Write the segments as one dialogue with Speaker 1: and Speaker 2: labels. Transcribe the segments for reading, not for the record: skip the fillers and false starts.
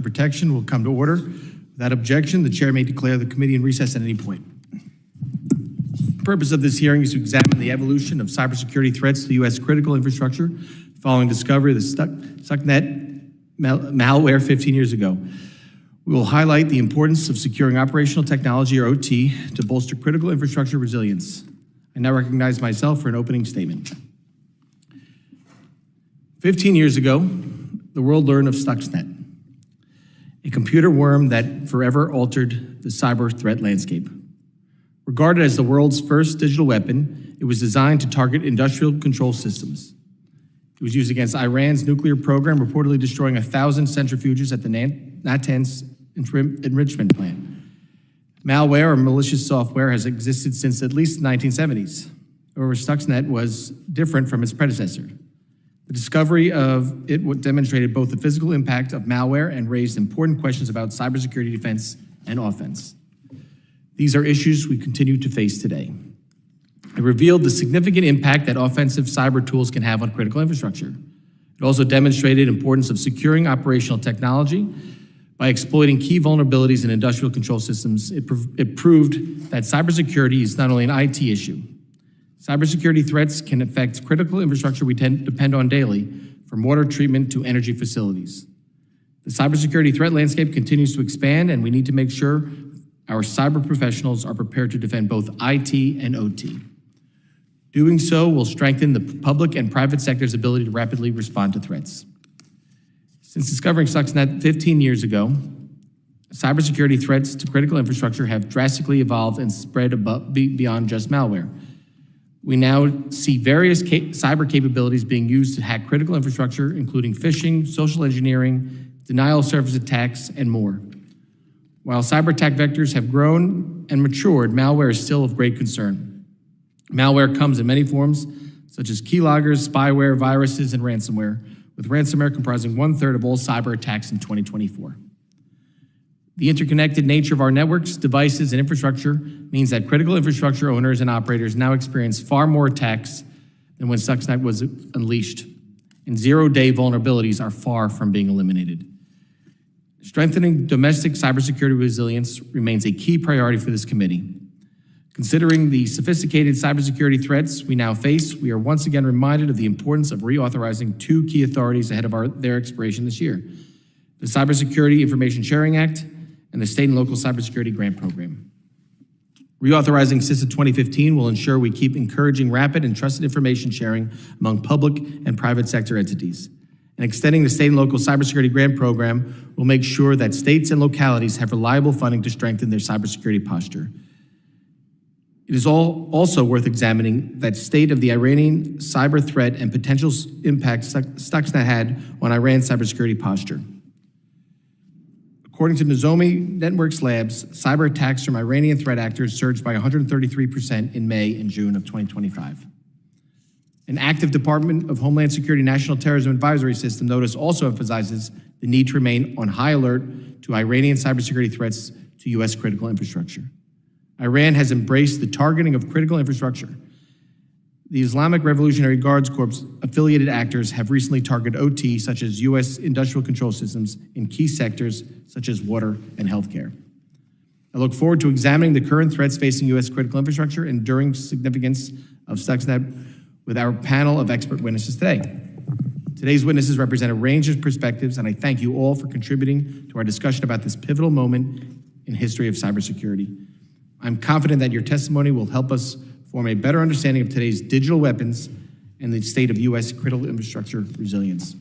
Speaker 1: Protection will come to order. Without objection, the chair may declare the committee in recess at any point. The purpose of this hearing is to examine the evolution of cybersecurity threats to U.S. critical infrastructure following discovery of the Stuxnet malware 15 years ago. We will highlight the importance of securing operational technology, or OT, to bolster critical infrastructure resilience. I now recognize myself for an opening statement. 15 years ago, the world learned of Stuxnet, a computer worm that forever altered the cyber threat landscape. Regarded as the world's first digital weapon, it was designed to target industrial control systems. It was used against Iran's nuclear program, reportedly destroying 1,000 centrifuges at the Natanz enrichment plant. Malware, or malicious software, has existed since at least the 1970s. However, Stuxnet was different from its predecessor. The discovery of it demonstrated both the physical impact of malware and raised important questions about cybersecurity defense and offense. These are issues we continue to face today. It revealed the significant impact that offensive cyber tools can have on critical infrastructure. It also demonstrated the importance of securing operational technology. By exploiting key vulnerabilities in industrial control systems, it proved that cybersecurity is not only an IT issue. Cybersecurity threats can affect critical infrastructure we depend on daily, from water treatment to energy facilities. The cybersecurity threat landscape continues to expand, and we need to make sure our cyber professionals are prepared to defend both IT and OT. Doing so will strengthen the public and private sector's ability to rapidly respond to threats. Since discovering Stuxnet 15 years ago, cybersecurity threats to critical infrastructure have drastically evolved and spread beyond just malware. We now see various cyber capabilities being used to hack critical infrastructure, including phishing, social engineering, denial of service attacks, and more. While cyber attack vectors have grown and matured, malware is still of great concern. Malware comes in many forms, such as keyloggers, spyware, viruses, and ransomware, with ransomware comprising 1/3 of all cyber attacks in 2024. The interconnected nature of our networks, devices, and infrastructure means that critical infrastructure owners and operators now experience far more attacks than when Stuxnet was unleashed, and zero-day vulnerabilities are far from being eliminated. Strengthening domestic cybersecurity resilience remains a key priority for this committee. Considering the sophisticated cybersecurity threats we now face, we are once again reminded of the importance of reauthorizing two key authorities ahead of their expiration this year: the Cybersecurity Information Sharing Act and the State and Local Cybersecurity Grant Program. Reauthorizing CISA 2015 will ensure we keep encouraging rapid and trusted information sharing among public and private sector entities. And extending the State and Local Cybersecurity Grant Program will make sure that states and localities have reliable funding to strengthen their cybersecurity posture. It is also worth examining that state of the Iranian cyber threat and potential impact Stuxnet had on Iran's cybersecurity posture. According to Nozomi Networks Labs, cyber attacks from Iranian threat actors surged by 133% in May and June of 2025. An active Department of Homeland Security National Terrorism Advisory System notice also emphasizes the need to remain on high alert to Iranian cybersecurity threats to U.S. critical infrastructure. Iran has embraced the targeting of critical infrastructure. The Islamic Revolutionary Guards Corps affiliated actors have recently targeted OT, such as U.S. industrial control systems, in key sectors such as water and healthcare. I look forward to examining the current threats facing U.S. critical infrastructure and enduring significance of Stuxnet with our panel of expert witnesses today. Today's witnesses represent a range of perspectives, and I thank you all for contributing to our discussion about this pivotal moment in history of cybersecurity. I'm confident that your testimony will help us form a better understanding of today's digital weapons and the state of U.S. critical infrastructure resilience.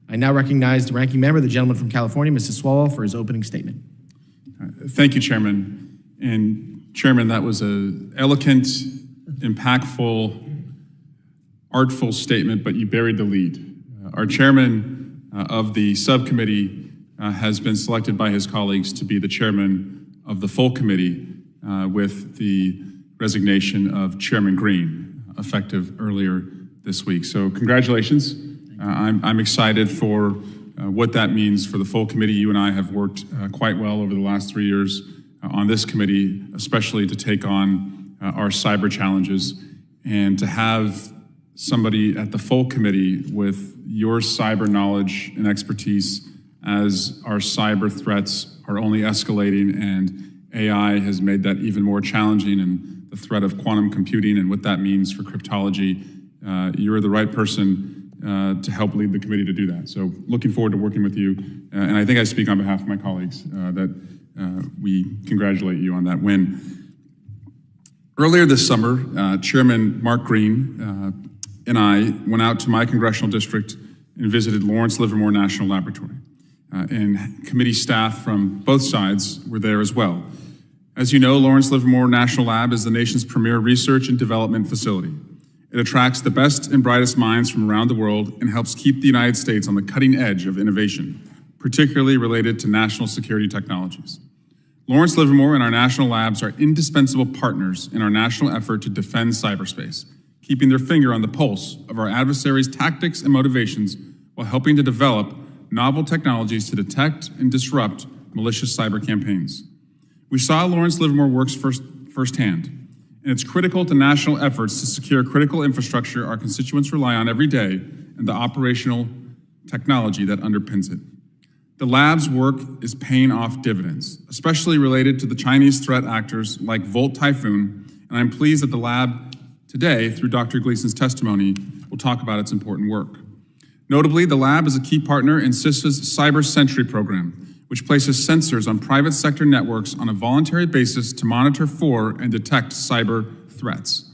Speaker 1: I now recognize the ranking member, the gentleman from California, Mr. Swalwell, for his opening statement.
Speaker 2: Thank you, Chairman. And Chairman, that was an eloquent, impactful, artful statement, but you buried the lead. Our chairman of the subcommittee has been selected by his colleagues to be the chairman of the full committee with the resignation of Chairman Green, effective earlier this week. So congratulations. I'm excited for what that means for the full committee. You and I have worked quite well over the last 3 years on this committee, especially to take on our cyber challenges, and to have somebody at the full committee with your cyber knowledge and expertise as our cyber threats are only escalating, and AI has made that even more challenging, and the threat of quantum computing and what that means for cryptology. You're the right person to help lead the committee to do that. So looking forward to working with you. And I think I speak on behalf of my colleagues that we congratulate you on that win. Earlier this summer, Chairman Mark Green and I went out to my congressional district and visited Lawrence Livermore National Laboratory. And committee staff from both sides were there as well. As you know, Lawrence Livermore National Lab is the nation's premier research and development facility. It attracts the best and brightest minds from around the world and helps keep the United States on the cutting edge of innovation, particularly related to national security technologies. Lawrence Livermore and our national labs are indispensable partners in our national effort to defend cyberspace, keeping their finger on the pulse of our adversaries' tactics and motivations while helping to develop novel technologies to detect and disrupt malicious cyber campaigns. We saw Lawrence Livermore works firsthand, and it's critical to national efforts to secure critical infrastructure our constituents rely on every day and the operational technology that underpins it. The lab's work is paying off dividends, especially related to the Chinese threat actors like Volt Typhoon, and I'm pleased that the lab today, through Dr. Gleason's testimony, will talk about its important work. Notably, the lab is a key partner in CISA's Cybersecurity program, which places sensors on private sector networks on a voluntary basis to monitor for and detect cyber threats.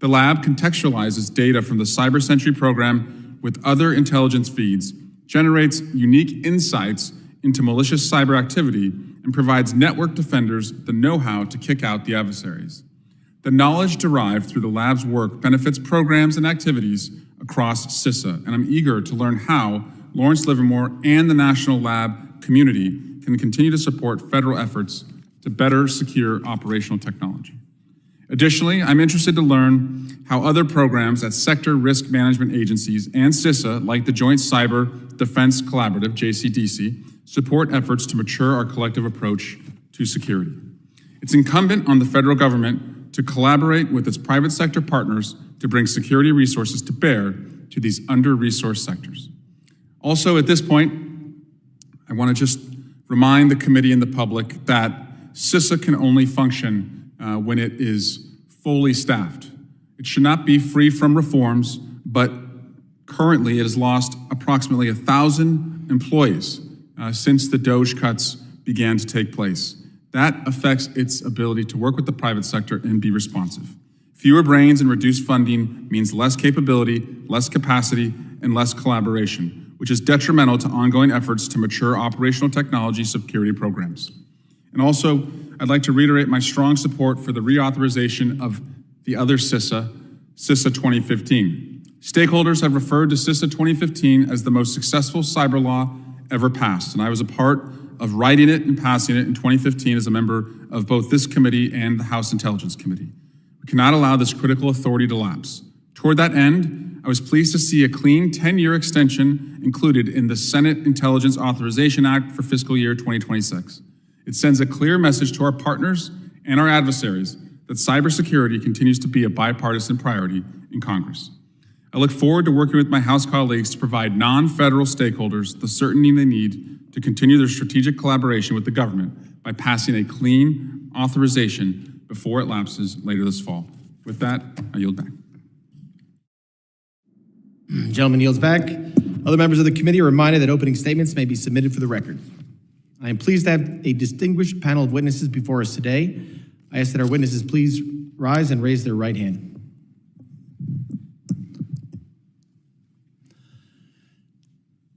Speaker 2: The lab contextualizes data from the Cybersecurity program with other intelligence feeds, generates unique insights into malicious cyber activity, and provides network defenders the know-how to kick out the adversaries. The knowledge derived through the lab's work benefits programs and activities across CISA, and I'm eager to learn how Lawrence Livermore and the National Lab community can continue to support federal efforts to better secure operational technology. Additionally, I'm interested to learn how other programs at sector risk management agencies and CISA, like the Joint Cyber Defense Collaborative, JCDC, support efforts to mature our collective approach to security. It's incumbent on the federal government to collaborate with its private sector partners to bring security resources to bear to these under-resourced sectors. Also, at this point, I want to just remind the committee and the public that CISA can only function when it is fully staffed. It should not be free from reforms, but currently it has lost approximately 1,000 employees since the DOGE cuts began to take place. That affects its ability to work with the private sector and be responsive. Fewer brains and reduced funding means less capability, less capacity, and less collaboration, which is detrimental to ongoing efforts to mature operational technology security programs. And also, I'd like to reiterate my strong support for the reauthorization of the other CISA, CISA 2015. Stakeholders have referred to CISA 2015 as the most successful cyber law ever passed, and I was a part of writing it and passing it in 2015 as a member of both this committee and the House Intelligence Committee. We cannot allow this critical authority to lapse. Toward that end, I was pleased to see a clean 10-year extension included in the Senate Intelligence Authorization Act for fiscal year 2026. It sends a clear message to our partners and our adversaries that cybersecurity continues to be a bipartisan priority in Congress. I look forward to working with my House colleagues to provide non-federal stakeholders the certainty they need to continue their strategic collaboration with the government by passing a clean authorization before it lapses later this fall. With that, I yield back.
Speaker 1: Gentleman yields back. Other members of the committee are reminded that opening statements may be submitted for the record. I am pleased to have a distinguished panel of witnesses before us today. I ask that our witnesses please rise and raise their right hand.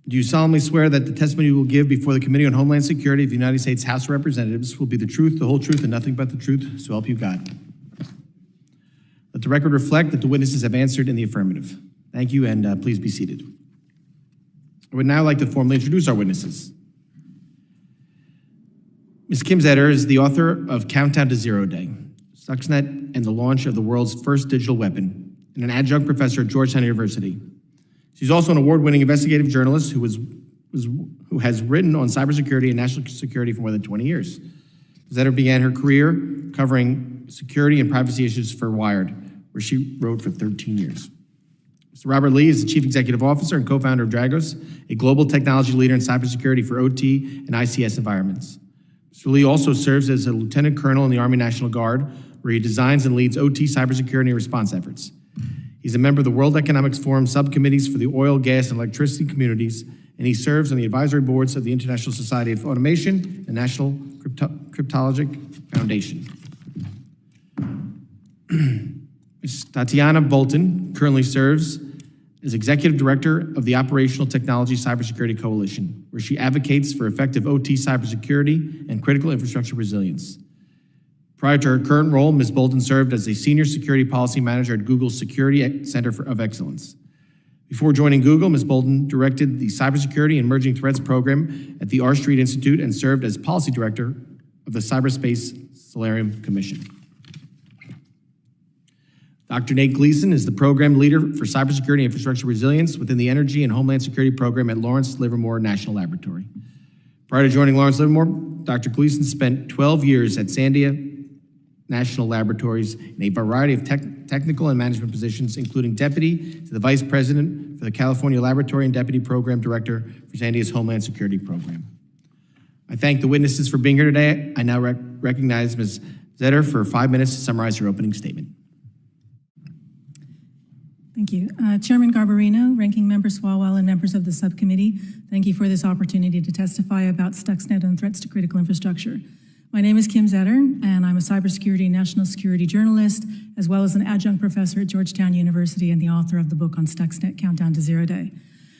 Speaker 1: Do you solemnly swear that the testimony you will give before the Committee on Homeland Security of the United States House of Representatives will be the truth, the whole truth, and nothing but the truth, so help you God? Let the record reflect that the witnesses have answered in the affirmative. Thank you, and please be seated. I would now like to formally introduce our witnesses. Ms. Kim Zetter is the author of Countdown to Zero Day, Stuxnet and the Launch of the World's First Digital Weapon, and an adjunct professor at Georgetown University. She's also an award-winning investigative journalist who has written on cybersecurity and national security for more than 20 years. Zetter began her career covering security and privacy issues for Wired, where she wrote for 13 years. Mr. Robert Lee is the Chief Executive Officer and co-founder of Dragos, a global technology leader in cybersecurity for OT and ICS environments. Mr. Lee also serves as a Lieutenant Colonel in the Army National Guard, where he designs and leads OT cybersecurity and response efforts. He's a member of the World Economic Forum subcommittees for the oil, gas, and electricity communities, and he serves on the advisory boards of the International Society of Automation and National Cryptologic Foundation. Ms. Tatiana Bolton currently serves as Executive Director of the Operational Technology Cybersecurity Coalition, where she advocates for effective OT cybersecurity and critical infrastructure resilience. Prior to her current role, Ms. Bolton served as a Senior Security Policy Manager at Google's Security Center of Excellence. Before joining Google, Ms. Bolton directed the Cybersecurity and Emerging Threats program at the R Street Institute and served as Policy Director of the Cyberspace Solarium Commission. Dr. Nate Gleason is the Program Leader for Cybersecurity and Infrastructure Resilience within the Energy and Homeland Security Program at Lawrence Livermore National Laboratory. Prior to joining Lawrence Livermore, Dr. Gleason spent 12 years at Sandia National Laboratories in a variety of technical and management positions, including Deputy to the Vice President for the California Laboratory and Deputy Program Director for Sandia's Homeland Security Program. I thank the witnesses for being here today. I now recognize Ms. Zetter for 5 minutes to summarize your opening statement.
Speaker 3: Thank you. Chairman Garbarino, Ranking Member Swalwell, and members of the subcommittee, thank you for this opportunity to testify about Stuxnet and threats to critical infrastructure. My name is Kim Zetter, and I'm a cybersecurity and national security journalist, as well as an adjunct professor at Georgetown University and the author of the book on Stuxnet, Countdown to Zero Day.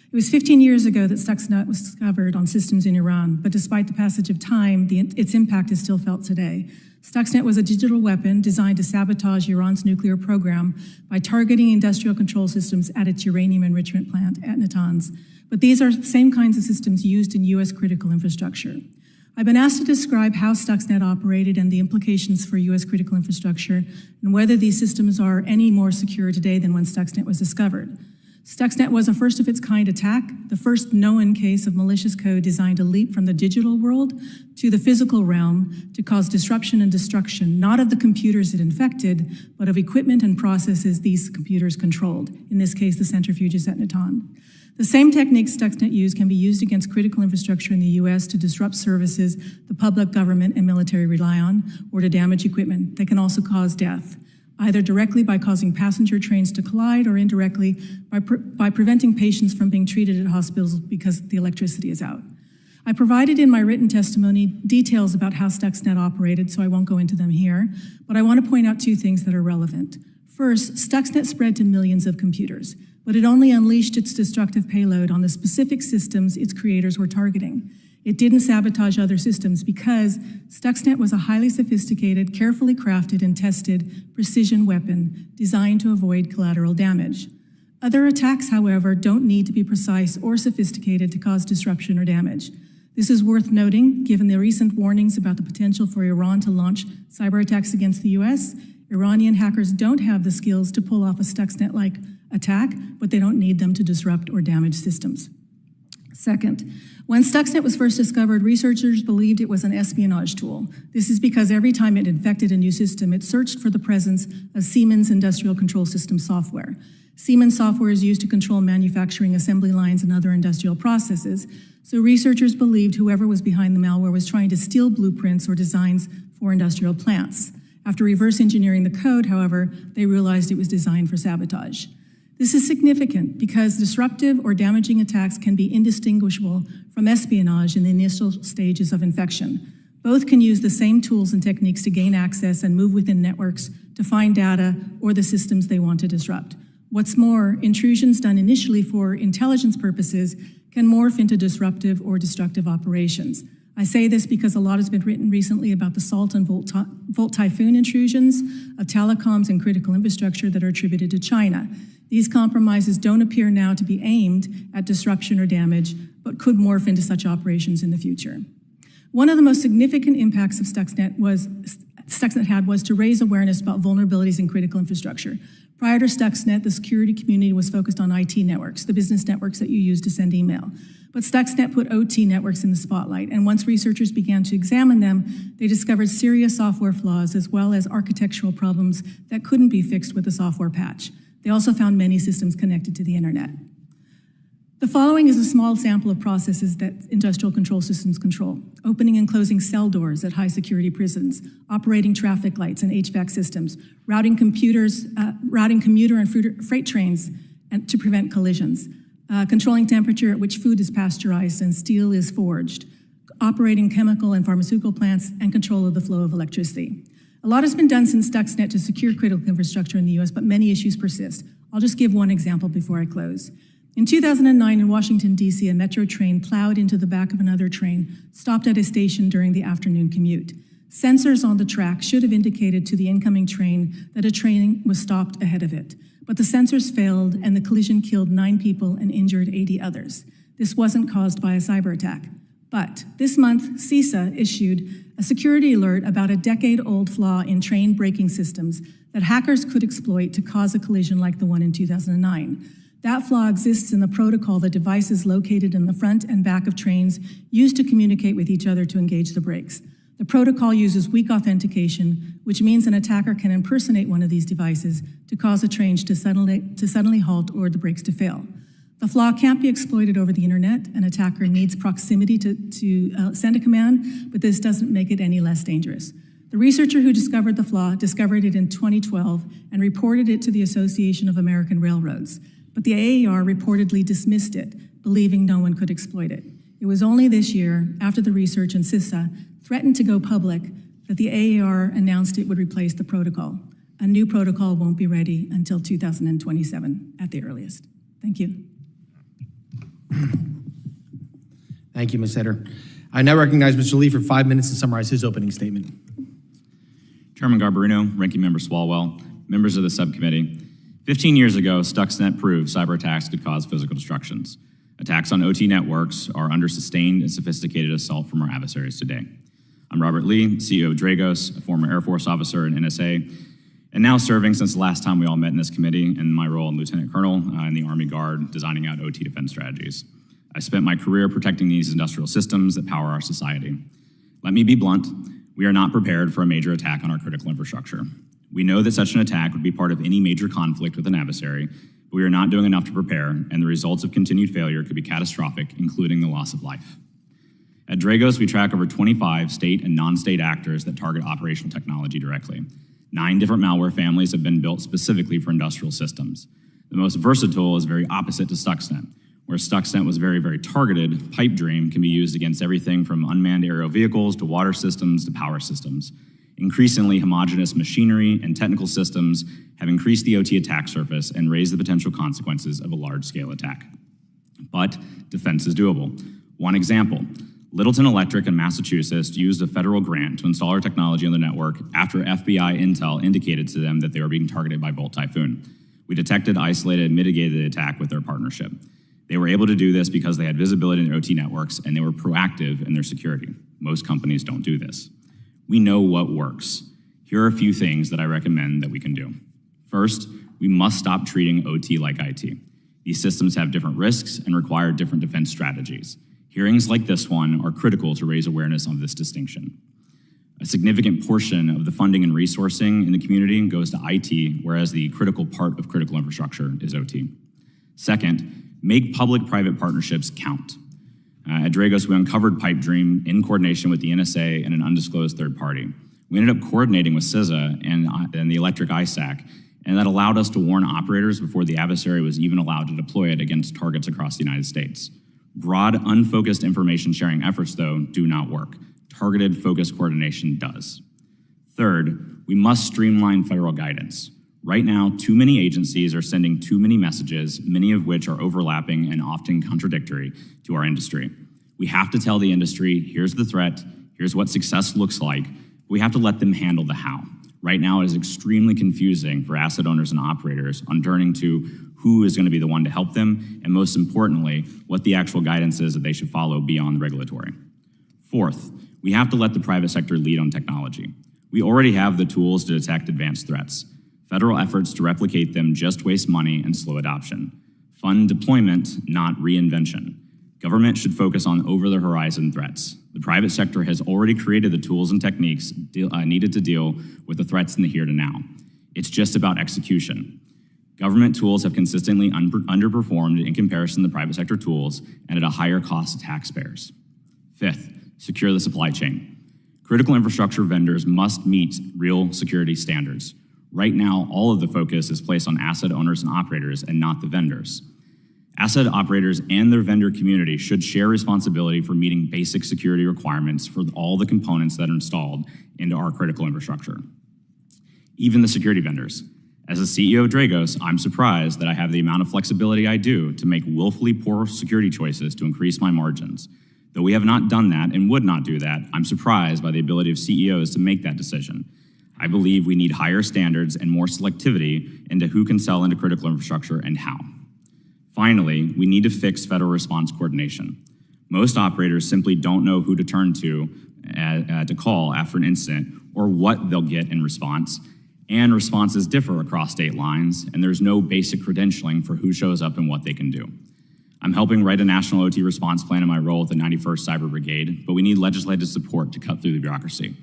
Speaker 3: It was 15 years ago that Stuxnet was discovered on systems in Iran, but despite the passage of time, its impact is still felt today. Stuxnet was a digital weapon designed to sabotage Iran's nuclear program by targeting industrial control systems at its uranium enrichment plant at Natanz. But these are the same kinds of systems used in U.S. critical infrastructure. I've been asked to describe how Stuxnet operated and the implications for U.S. critical infrastructure and whether these systems are any more secure today than when Stuxnet was discovered. Stuxnet was a first-of-its-kind attack, the first known case of malicious code designed to leap from the digital world to the physical realm to cause disruption and destruction, not of the computers it infected, but of equipment and processes these computers controlled, in this case, the centrifuges at Natanz. The same techniques Stuxnet used can be used against critical infrastructure in the U.S. to disrupt services the public, government, and military rely on, or to damage equipment. They can also cause death, either directly by causing passenger trains to collide or indirectly by preventing patients from being treated at hospitals because the electricity is out. I provided in my written testimony details about how Stuxnet operated, so I won't go into them here, but I want to point out two things that are relevant. First, Stuxnet spread to millions of computers, but it only unleashed its destructive payload on the specific systems its creators were targeting. It didn't sabotage other systems because Stuxnet was a highly sophisticated, carefully crafted and tested precision weapon designed to avoid collateral damage. Other attacks, however, don't need to be precise or sophisticated to cause disruption or damage. This is worth noting, given the recent warnings about the potential for Iran to launch cyber attacks against the U.S. Iranian hackers don't have the skills to pull off a Stuxnet-like attack, but they don't need them to disrupt or damage systems. Second, when Stuxnet was first discovered, researchers believed it was an espionage tool. This is because every time it infected a new system, it searched for the presence of Siemens Industrial Control System software. Siemens software is used to control manufacturing assembly lines and other industrial processes, so researchers believed whoever was behind the malware was trying to steal blueprints or designs for industrial plants. After reverse engineering the code, however, they realized it was designed for sabotage. This is significant because disruptive or damaging attacks can be indistinguishable from espionage in the initial stages of infection. Both can use the same tools and techniques to gain access and move within networks to find data or the systems they want to disrupt. What's more, intrusions done initially for intelligence purposes can morph into disruptive or destructive operations. I say this because a lot has been written recently about the Salt and Volt Typhoon intrusions of telecoms and critical infrastructure that are attributed to China. These compromises don't appear now to be aimed at disruption or damage, but could morph into such operations in the future. One of the most significant impacts of Stuxnet had was to raise awareness about vulnerabilities in critical infrastructure. Prior to Stuxnet, the security community was focused on IT networks, the business networks that you use to send email. But Stuxnet put OT networks in the spotlight, and once researchers began to examine them, they discovered serious software flaws as well as architectural problems that couldn't be fixed with a software patch. They also found many systems connected to the internet. The following is a small sample of processes that industrial control systems control: opening and closing cell doors at high security prisons, operating traffic lights and HVAC systems, routing commuter and freight trains to prevent collisions, controlling temperature at which food is pasteurized and steel is forged, operating chemical and pharmaceutical plants, and control of the flow of electricity. A lot has been done since Stuxnet to secure critical infrastructure in the US, but many issues persist. I'll just give one example before I close. In 2009 in Washington, D.C., a metro train plowed into the back of another train, stopped at a station during the afternoon commute. Sensors on the track should have indicated to the incoming train that a train was stopped ahead of it. But the sensors failed, and the collision killed 9 people and injured 80 others. This wasn't caused by a cyber attack. But this month, CISA issued a security alert about a decade-old flaw in train braking systems that hackers could exploit to cause a collision like the one in 2009. That flaw exists in the protocol that devices located in the front and back of trains use to communicate with each other to engage the brakes. The protocol uses weak authentication, which means an attacker can impersonate one of these devices to cause a train to suddenly halt or the brakes to fail. The flaw can't be exploited over the internet. An attacker needs proximity to send a command, but this doesn't make it any less dangerous. The researcher who discovered the flaw discovered it in 2012 and reported it to the Association of American Railroads. But the AAR reportedly dismissed it, believing no one could exploit it. It was only this year, after the research and CISA threatened to go public, that the AAR announced it would replace the protocol. A new protocol won't be ready until 2027 at the earliest. Thank you.
Speaker 1: Thank you, Ms. Etter. I now recognize Mr. Lee for 5 minutes to summarize his opening statement.
Speaker 4: Chairman Garbarino, Ranking Member Swalwell, members of the subcommittee, 15 years ago, Stuxnet proved cyber attacks could cause physical destructions. Attacks on OT networks are under sustained and sophisticated assault from our adversaries today. I'm Robert Lee, CEO of Dragos, a former Air Force officer in NSA, and now serving since the last time we all met in this committee in my role in Lieutenant Colonel in the Army Guard, designing out OT defense strategies. I spent my career protecting these industrial systems that power our society. Let me be blunt, we are not prepared for a major attack on our critical infrastructure. We know that such an attack would be part of any major conflict with an adversary, but we are not doing enough to prepare, and the results of continued failure could be catastrophic, including the loss of life. At Dragos, we track over 25 state and non-state actors that target operational technology directly. 9 different malware families have been built specifically for industrial systems. The most versatile is very opposite to Stuxnet. Where Stuxnet was very, very targeted, Pipe Dream can be used against everything from unmanned aerial vehicles to water systems to power systems. Increasingly homogeneous machinery and technical systems have increased the OT attack surface and raised the potential consequences of a large-scale attack. But defense is doable. One example, Littleton Electric in Massachusetts used a federal grant to install our technology on the network after FBI intel indicated to them that they were being targeted by Volt Typhoon. We detected, isolated, and mitigated the attack with their partnership. They were able to do this because they had visibility in their OT networks and they were proactive in their security. Most companies don't do this. We know what works. Here are a few things that I recommend that we can do. First, we must stop treating OT like IT. These systems have different risks and require different defense strategies. Hearings like this one are critical to raise awareness of this distinction. A significant portion of the funding and resourcing in the community goes to IT, whereas the critical part of critical infrastructure is OT. Second, make public-private partnerships count. At Dragos, we uncovered Pipe Dream in coordination with the NSA and an undisclosed third party. We ended up coordinating with CISA and the Electric ISAC, and that allowed us to warn operators before the adversary was even allowed to deploy it against targets across the United States. Broad, unfocused information sharing efforts, though, do not work. Targeted, focused coordination does. Third, we must streamline federal guidance. Right now, too many agencies are sending too many messages, many of which are overlapping and often contradictory to our industry. We have to tell the industry, here's the threat, here's what success looks like, but we have to let them handle the how. Right now, it is extremely confusing for asset owners and operators on turning to who is going to be the one to help them, and most importantly, what the actual guidance is that they should follow beyond the regulatory. Fourth, we have to let the private sector lead on technology. We already have the tools to detect advanced threats. Federal efforts to replicate them just waste money and slow adoption. Fund deployment, not reinvention. Government should focus on over-the-horizon threats. The private sector has already created the tools and techniques needed to deal with the threats in the here to now. It's just about execution. Government tools have consistently underperformed in comparison to private sector tools and at a higher cost to taxpayers. Fifth, secure the supply chain. Critical infrastructure vendors must meet real security standards. Right now, all of the focus is placed on asset owners and operators and not the vendors. Asset operators and their vendor community should share responsibility for meeting basic security requirements for all the components that are installed into our critical infrastructure. Even the security vendors. As the CEO of Dragos, I'm surprised that I have the amount of flexibility I do to make willfully poor security choices to increase my margins. Though we have not done that and would not do that, I'm surprised by the ability of CEOs to make that decision. I believe we need higher standards and more selectivity into who can sell into critical infrastructure and how. Finally, we need to fix federal response coordination. Most operators simply don't know who to turn to call after an incident or what they'll get in response, and responses differ across state lines, and there's no basic credentialing for who shows up and what they can do. I'm helping write a national OT response plan in my role at the 91st Cyber Brigade, but we need legislative support to cut through the bureaucracy.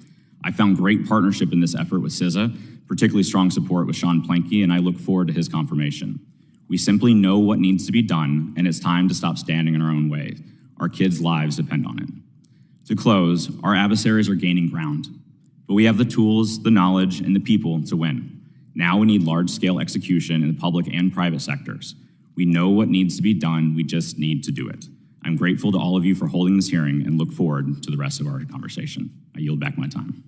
Speaker 4: I found great partnership in this effort with CISA, particularly strong support with Sean Planke, and I look forward to his confirmation. We simply know what needs to be done, and it's time to stop standing in our own way. Our kids' lives depend on it. To close, our adversaries are gaining ground, but we have the tools, the knowledge, and the people to win. Now we need large-scale execution in the public and private sectors. We know what needs to be done, we just need to do it. I'm grateful to all of you for holding this hearing and look forward to the rest of our conversation. I yield back my time.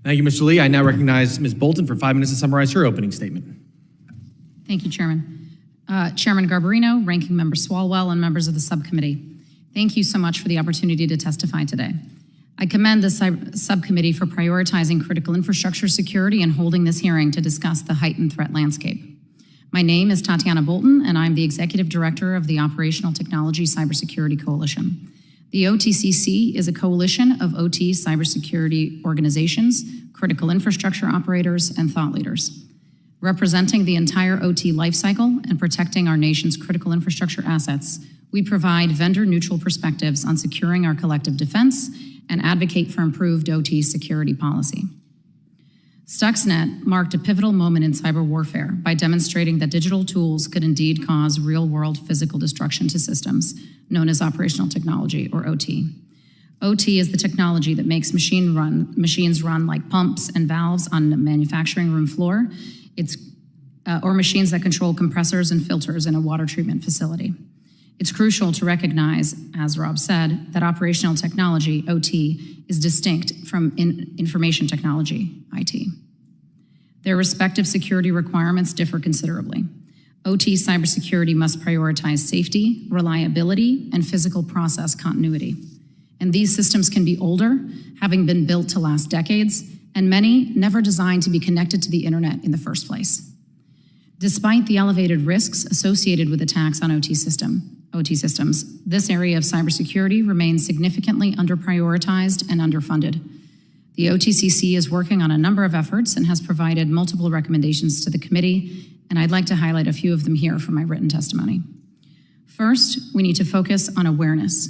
Speaker 1: Thank you, Mr. Lee. I now recognize Ms. Bolton for 5 minutes to summarize her opening statement.
Speaker 5: Thank you, Chairman. Chairman Garbarino, Ranking Member Swalwell, and members of the subcommittee, thank you so much for the opportunity to testify today. I commend the subcommittee for prioritizing critical infrastructure security and holding this hearing to discuss the heightened threat landscape. My name is Tatiana Bolton, and I'm the Executive Director of the Operational Technology Cybersecurity Coalition. The OTCC is a coalition of OT cybersecurity organizations, critical infrastructure operators, and thought leaders. Representing the entire OT lifecycle and protecting our nation's critical infrastructure assets, we provide vendor-neutral perspectives on securing our collective defense and advocate for improved OT security policy. Stuxnet marked a pivotal moment in cyber warfare by demonstrating that digital tools could indeed cause real-world physical destruction to systems, known as operational technology, or OT. OT is the technology that makes machines run like pumps and valves on the manufacturing room floor, or machines that control compressors and filters in a water treatment facility. It's crucial to recognize, as Rob said, that operational technology, OT, is distinct from information technology, IT. Their respective security requirements differ considerably. OT cybersecurity must prioritize safety, reliability, and physical process continuity. And these systems can be older, having been built to last decades, and many never designed to be connected to the internet in the first place. Despite the elevated risks associated with attacks on OT systems, this area of cybersecurity remains significantly underprioritized and underfunded. The OTCC is working on a number of efforts and has provided multiple recommendations to the committee, and I'd like to highlight a few of them here from my written testimony. First, we need to focus on awareness.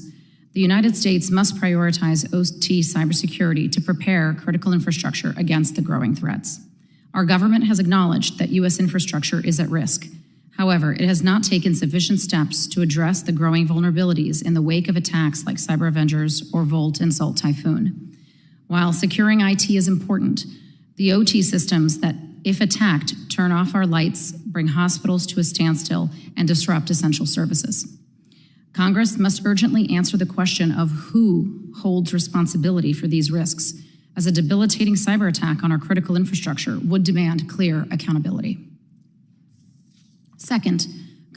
Speaker 5: The United States must prioritize OT cybersecurity to prepare critical infrastructure against the growing threats. Our government has acknowledged that U.S. infrastructure is at risk. However, it has not taken sufficient steps to address the growing vulnerabilities in the wake of attacks like Cyber Avengers or Volt and Salt Typhoon. While securing IT is important, the OT systems that, if attacked, turn off our lights, bring hospitals to a standstill, and disrupt essential services. Congress must urgently answer the question of who holds responsibility for these risks, as a debilitating cyber attack on our critical infrastructure would demand clear accountability. Second,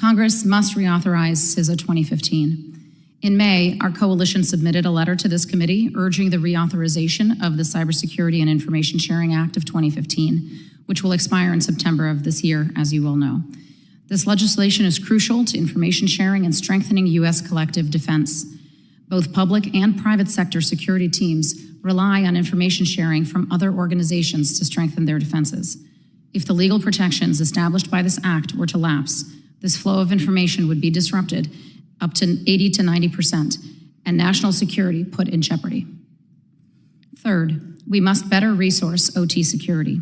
Speaker 5: Congress must reauthorize CISA 2015. In May, our coalition submitted a letter to this committee urging the reauthorization of the Cybersecurity and Information Sharing Act of 2015, which will expire in September of this year, as you well know. This legislation is crucial to information sharing and strengthening U.S. collective defense. Both public and private sector security teams rely on information sharing from other organizations to strengthen their defenses. If the legal protections established by this act were to lapse, this flow of information would be disrupted up to 80 to 90%, and national security put in jeopardy. Third, we must better resource OT security.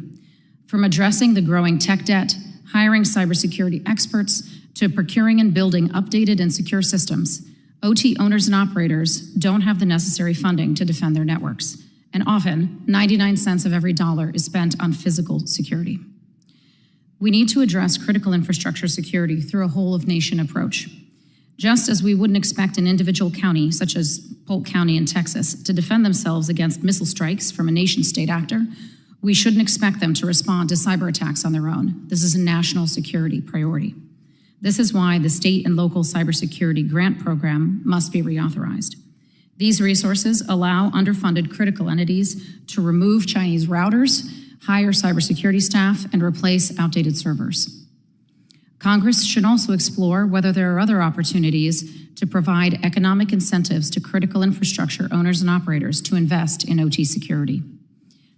Speaker 5: From addressing the growing tech debt, hiring cybersecurity experts, to procuring and building updated and secure systems, OT owners and operators don't have the necessary funding to defend their networks, and often 99 cents of every dollar is spent on physical security. We need to address critical infrastructure security through a whole-of-nation approach. Just as we wouldn't expect an individual county, such as Polk County in Texas, to defend themselves against missile strikes from a nation-state actor, we shouldn't expect them to respond to cyber attacks on their own. This is a national security priority. This is why the state and local cybersecurity grant program must be reauthorized. These resources allow underfunded critical entities to remove Chinese routers, hire cybersecurity staff, and replace outdated servers. Congress should also explore whether there are other opportunities to provide economic incentives to critical infrastructure owners and operators to invest in OT security.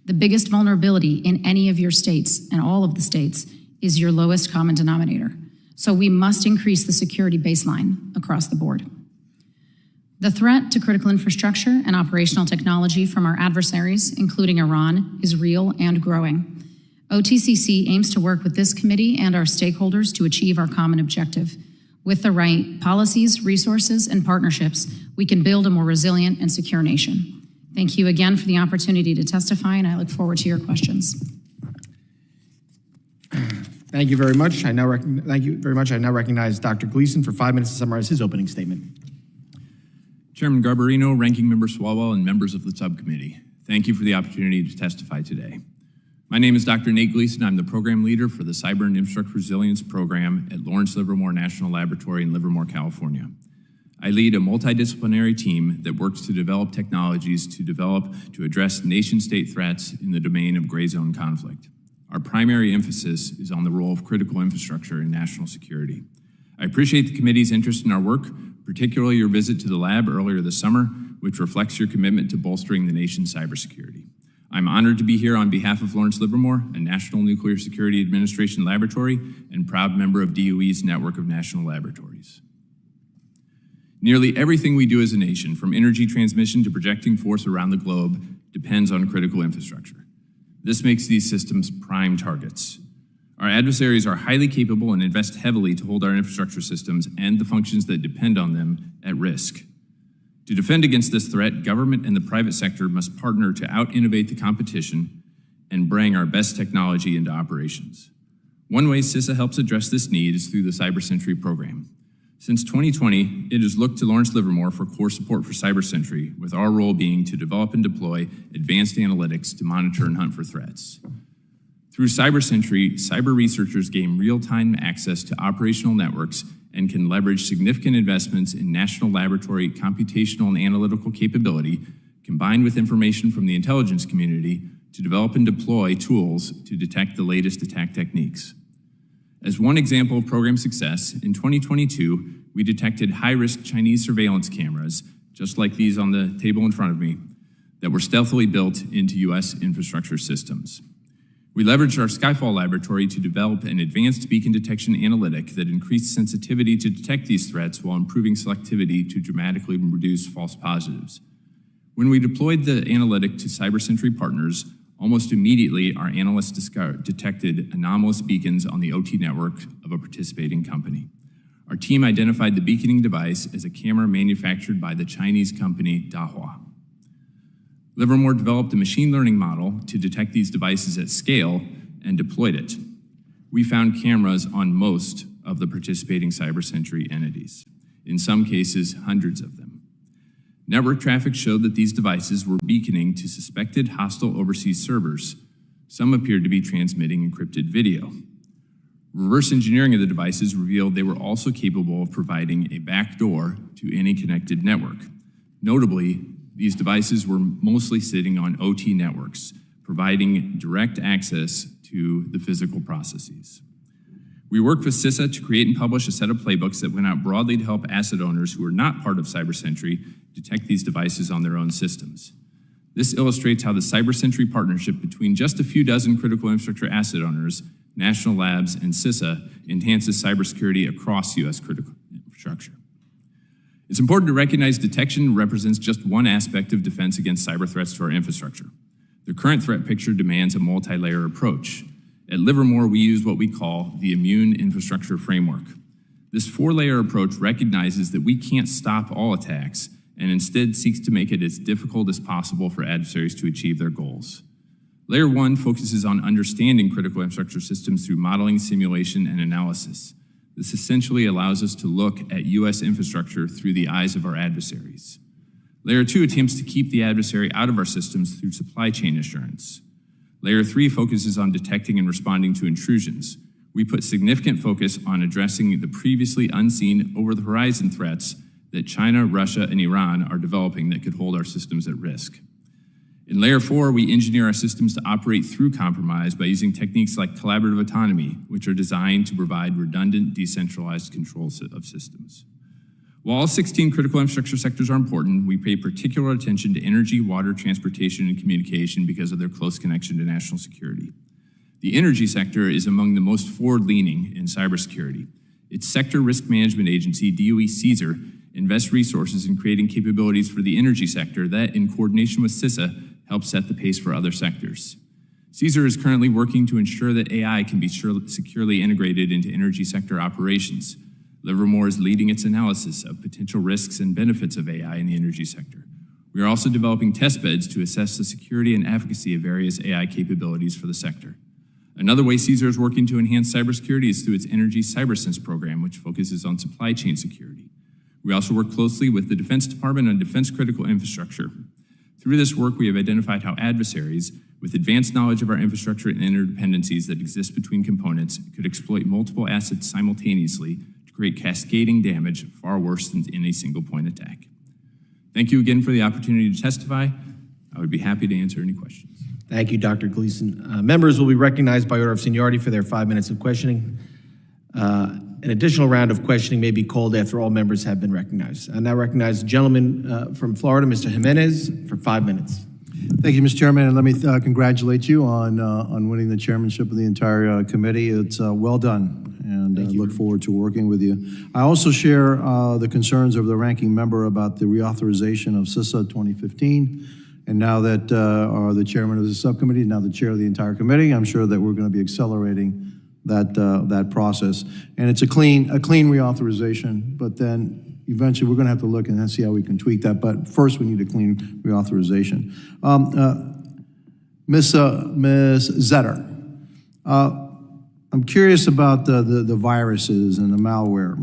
Speaker 5: The biggest vulnerability in any of your states, and all of the states, is your lowest common denominator. So we must increase the security baseline across the board. The threat to critical infrastructure and operational technology from our adversaries, including Iran, is real and growing. OTCC aims to work with this committee and our stakeholders to achieve our common objective. With the right policies, resources, and partnerships, we can build a more resilient and secure nation. Thank you again for the opportunity to testify, and I look forward to your questions.
Speaker 1: Thank you very much. I now recognize Dr. Gleason for 5 minutes to summarize his opening statement.
Speaker 6: Chairman Garbarino, Ranking Member Swalwell, and members of the subcommittee, thank you for the opportunity to testify today. My name is Dr. Nate Gleason. I'm the program leader for the Cyber and Infrastructure Resilience Program at Lawrence Livermore National Laboratory in Livermore, California. I lead a multidisciplinary team that works to develop technologies to address nation-state threats in the domain of gray zone conflict. Our primary emphasis is on the role of critical infrastructure in national security. I appreciate the committee's interest in our work, particularly your visit to the lab earlier this summer, which reflects your commitment to bolstering the nation's cybersecurity. I'm honored to be here on behalf of Lawrence Livermore, a National Nuclear Security Administration laboratory and proud member of DOE's network of national laboratories. Nearly everything we do as a nation, from energy transmission to projecting force around the globe, depends on critical infrastructure. This makes these systems prime targets. Our adversaries are highly capable and invest heavily to hold our infrastructure systems and the functions that depend on them at risk. To defend against this threat, government and the private sector must partner to out-innovate the competition and bring our best technology into operations. One way CISA helps address this need is through the CyberSentry program. Since 2020, it has looked to Lawrence Livermore for core support for CyberSentry, with our role being to develop and deploy advanced analytics to monitor and hunt for threats. Through CyberSentry, cyber researchers gain real-time access to operational networks and can leverage significant investments in national laboratory computational and analytical capability, combined with information from the intelligence community, to develop and deploy tools to detect the latest attack techniques. As one example of program success, in 2022, we detected high-risk Chinese surveillance cameras, just like these on the table in front of me, that were stealthily built into U.S. infrastructure systems. We leveraged our Skyfall laboratory to develop an advanced beacon detection analytic that increased sensitivity to detect these threats while improving selectivity to dramatically reduce false positives. When we deployed the analytic to CyberSentry partners, almost immediately our analysts detected anomalous beacons on the OT network of a participating company. Our team identified the beaconing device as a camera manufactured by the Chinese company Dahua. Livermore developed a machine learning model to detect these devices at scale and deployed it. We found cameras on most of the participating CyberSentry entities, in some cases, hundreds of them. Network traffic showed that these devices were beaconing to suspected hostile overseas servers. Some appeared to be transmitting encrypted video. Reverse engineering of the devices revealed they were also capable of providing a backdoor to any connected network. Notably, these devices were mostly sitting on OT networks, providing direct access to the physical processes. We worked with CISA to create and publish a set of playbooks that went out broadly to help asset owners who are not part of CyberSentry detect these devices on their own systems. This illustrates how the CyberSentry partnership between just a few dozen critical infrastructure asset owners, national labs, and CISA enhances cybersecurity across U.S. critical infrastructure. It's important to recognize detection represents just one aspect of defense against cyber threats to our infrastructure. The current threat picture demands a multi-layer approach. At Livermore, we use what we call the Immune Infrastructure Framework. This 4-layer approach recognizes that we can't stop all attacks and instead seeks to make it as difficult as possible for adversaries to achieve their goals. Layer 1 focuses on understanding critical infrastructure systems through modeling, simulation, and analysis. This essentially allows us to look at U.S. infrastructure through the eyes of our adversaries. Layer 2 attempts to keep the adversary out of our systems through supply chain assurance. Layer 3 focuses on detecting and responding to intrusions. We put significant focus on addressing the previously unseen over-the-horizon threats that China, Russia, and Iran are developing that could hold our systems at risk. In Layer 4, we engineer our systems to operate through compromise by using techniques like collaborative autonomy, which are designed to provide redundant, decentralized control of systems. While all 16 critical infrastructure sectors are important, we pay particular attention to energy, water, transportation, and communication because of their close connection to national security. The energy sector is among the most forward-leaning in cybersecurity. Its sector risk management agency, DOE CSER, invests resources in creating capabilities for the energy sector that, in coordination with CISA, help set the pace for other sectors. CSER is currently working to ensure that AI can be securely integrated into energy sector operations. Livermore is leading its analysis of potential risks and benefits of AI in the energy sector. We are also developing test beds to assess the security and efficacy of various AI capabilities for the sector. Another way CSER is working to enhance cybersecurity is through its Energy CyberSense program, which focuses on supply chain security. We also work closely with the Defense Department on defense critical infrastructure. Through this work, we have identified how adversaries, with advanced knowledge of our infrastructure and interdependencies that exist between components, could exploit multiple assets simultaneously to create cascading damage far worse than any single point attack. Thank you again for the opportunity to testify. I would be happy to answer any questions.
Speaker 1: Thank you, Dr. Gleason. Members will be recognized by order of seniority for their 5 minutes of questioning. An additional round of questioning may be called after all members have been recognized. I now recognize the gentleman from Florida, Mr. Jimenez, for 5 minutes.
Speaker 7: Thank you, Mr. Chairman, and let me congratulate you on winning the chairmanship of the entire committee. It's well done, and I look forward to working with you. I also share the concerns of the ranking member about the reauthorization of CISA 2015, and now that are the chairman of the subcommittee, now the chair of the entire committee, I'm sure that we're going to be accelerating that process. And it's a clean reauthorization, but then eventually we're going to have to look and then see how we can tweak that. But first, we need a clean reauthorization. Ms. Zetter, I'm curious about the viruses and the malware,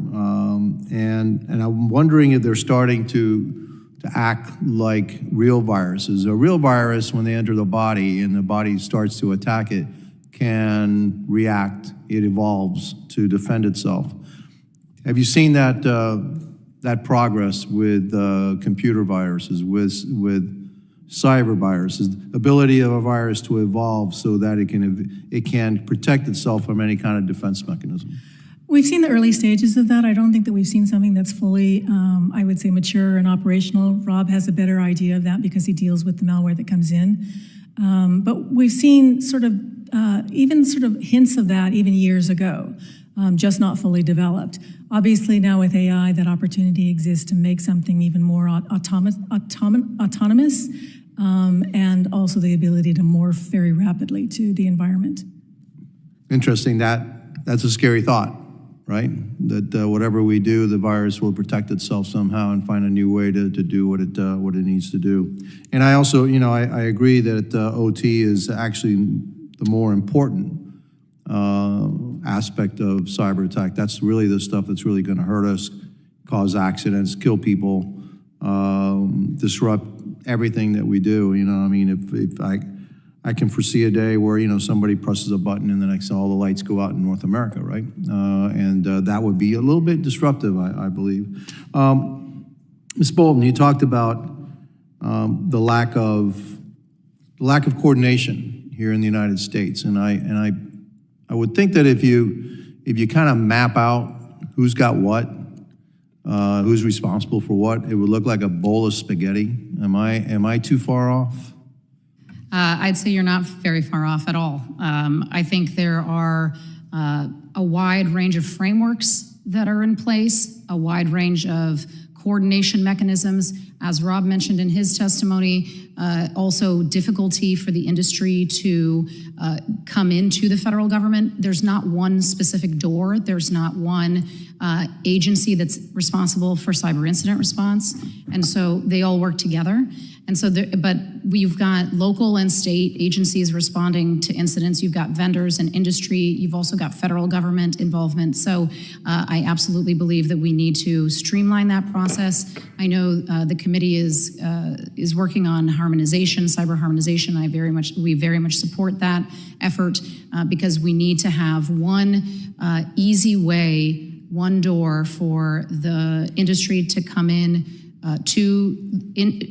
Speaker 7: and I'm wondering if they're starting to act like real viruses. A real virus, when they enter the body and the body starts to attack it, can react. It evolves to defend itself. Have you seen that progress with computer viruses, with cyber viruses, ability of a virus to evolve so that it can protect itself from any kind of defense mechanism?
Speaker 3: We've seen the early stages of that. I don't think that we've seen something that's fully, I would say, mature and operational. Rob has a better idea of that because he deals with the malware that comes in. But we've seen even hints of that even years ago, just not fully developed. Obviously now with AI, that opportunity exists to make something even more autonomous, and also the ability to morph very rapidly to the environment. Interesting.
Speaker 7: That's a scary thought, right? That whatever we do, the virus will protect itself somehow and find a new way to do what it needs to do. And I also, I agree that OT is actually the more important aspect of cyber attack. That's really the stuff that's really going to hurt us, cause accidents, kill people, disrupt everything that we do. If I can foresee a day where somebody presses a button and the next all the lights go out in North America, right? And that would be a little bit disruptive, I believe. Ms. Bolton, you talked about the lack of coordination here in the United States, and I would think that if you kind of map out who's got what, who's responsible for what, it would look like a bowl of spaghetti. Am I too far off?
Speaker 5: I'd say you're not very far off at all. I think there are a wide range of frameworks that are in place, a wide range of coordination mechanisms, as Rob mentioned in his testimony, also difficulty for the industry to come into the federal government. There's not one specific door. There's not one agency that's responsible for cyber incident response. And so they all work together. And so, but we've got local and state agencies responding to incidents. You've got vendors and industry. You've also got federal government involvement. So I absolutely believe that we need to streamline that process. I know the committee is working on harmonization, cyber harmonization. We very much support that effort because we need to have one easy way, one door for the industry to come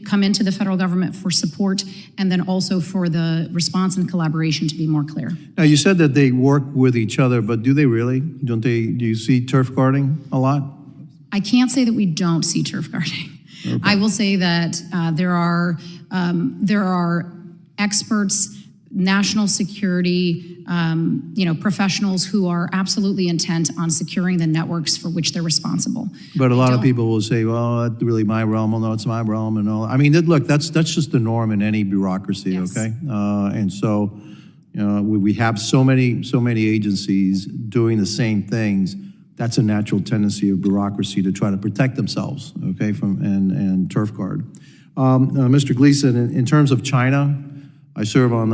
Speaker 5: come into the federal government for support, and then also for the response and collaboration to be more clear.
Speaker 7: Now, you said that they work with each other, but do they really? Do you see turf guarding a lot?
Speaker 5: I can't say that we don't see turf guarding. Okay. I will say that there are experts, national security, professionals who are absolutely intent on securing the networks for which they're responsible.
Speaker 7: But a lot of people will say, well, that's really my realm. Well, no, it's my realm and all. I mean, look, that's just the norm in any bureaucracy, yes. Okay? And so, we have so many agencies doing the same things. That's a natural tendency of bureaucracy to try to protect themselves, okay, and turf guard. Mr. Gleason, in terms of China, I serve on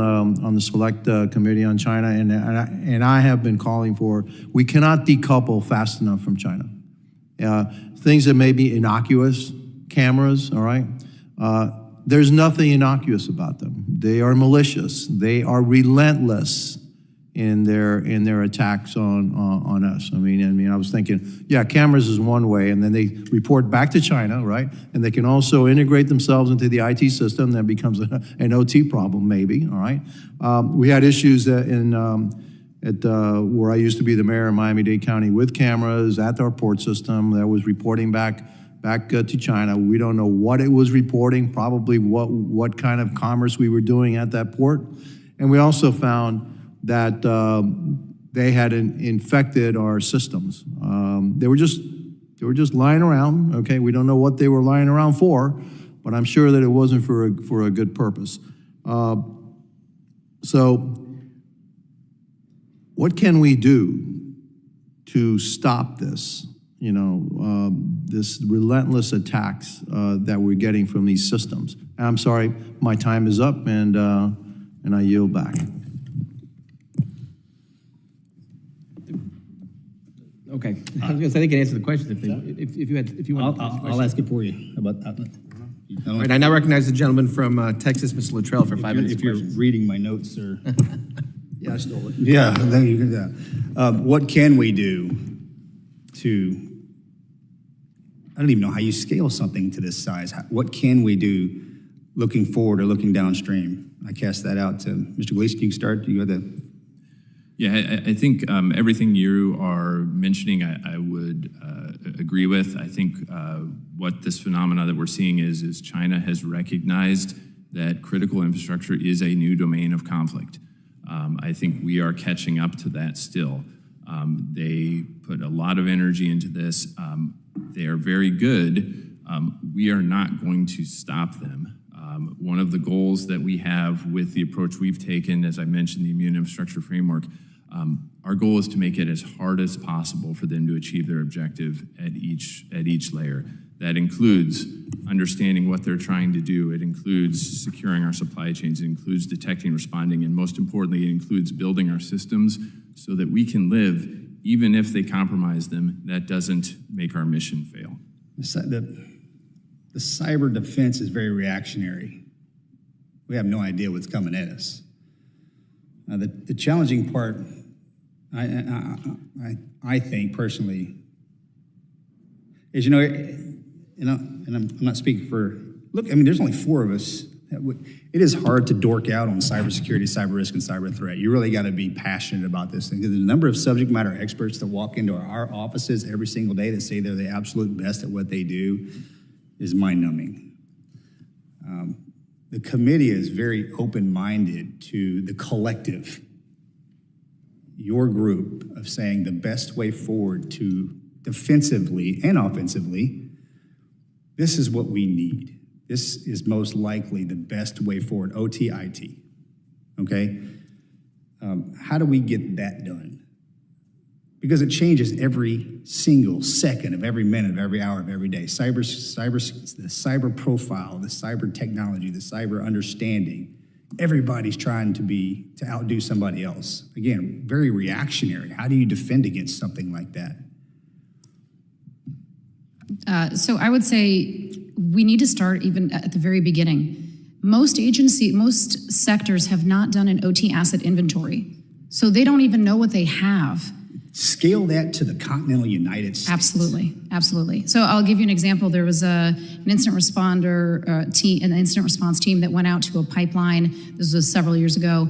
Speaker 7: the select committee on China, and I have been calling for, we cannot decouple fast enough from China. Things that may be innocuous, cameras, all right? There's nothing innocuous about them. They are malicious. They are relentless in their attacks on us. I mean, I was thinking, yeah, cameras is one way, and then they report back to China, right? And they can also integrate themselves into the IT system. That becomes an OT problem, maybe. All right. We had issues at where I used to be the mayor in Miami-Dade County with cameras at our port system that was reporting back to China. We don't know what it was reporting, probably what kind of commerce we were doing at that port, and we also found that they had infected our systems. They were just lying around. Okay, we don't know what they were lying around for, but I'm sure that it wasn't for a good purpose. So, what can we do to stop this? This relentless attacks that we're getting from these systems. I'm sorry, my time is up, and I yield back.
Speaker 1: Okay, I was going to say they can answer the question if you want.
Speaker 8: I'll ask it for you. How about that?
Speaker 1: All right, I now recognize the gentleman from Texas, Mr. Luttrell, for 5 minutes.
Speaker 8: If you're reading my notes, sir.
Speaker 7: Yeah, I stole it.
Speaker 8: Yeah, then you can. What can we do to? I don't even know how you scale something to this size. What can we do, looking forward or looking downstream? I cast that out to Mr. Gleason. You can start. You go the.
Speaker 6: Yeah, I think everything you are mentioning, I would agree with. I think what this phenomena that we're seeing is China has recognized that critical infrastructure is a new domain of conflict. I think we are catching up to that still. They put a lot of energy into this. They are very good. We are not going to stop them. One of the goals that we have with the approach we've taken, as I mentioned, the immune infrastructure framework, our goal is to make it as hard as possible for them to achieve their objective at each layer. That includes understanding what they're trying to do. It includes securing our supply chains. It includes detecting, responding, and most importantly, it includes building our systems so that we can live even if they compromise them. That doesn't make our mission fail.
Speaker 8: The cyber defense is very reactionary. We have no idea what's coming at us. The challenging part, I think personally, is and I'm not speaking for. Look, I mean, there's only 4 of us. It is hard to dork out on cybersecurity, cyber risk, and cyber threat. You really got to be passionate about this thing. The number of subject matter experts that walk into our offices every single day that say they're the absolute best at what they do is mind-numbing. The committee is very open-minded to the collective, your group, of saying the best way forward to defensively and offensively this is what we need. This is most likely the best way forward, OT, IT, okay? How do we get that done? Because it changes every single second of every minute of every hour of every day. The cyber profile, the cyber technology, the cyber understanding, everybody's trying to outdo somebody else. Again, very reactionary. How do you defend against something like that?
Speaker 5: So I would say we need to start even at the very beginning. Most sectors have not done an OT asset inventory, so they don't even know what they have.
Speaker 8: Scale that to the continental United States.
Speaker 5: Absolutely, absolutely. So I'll give you an example. There was an incident response team that went out to a pipeline. This was several years ago.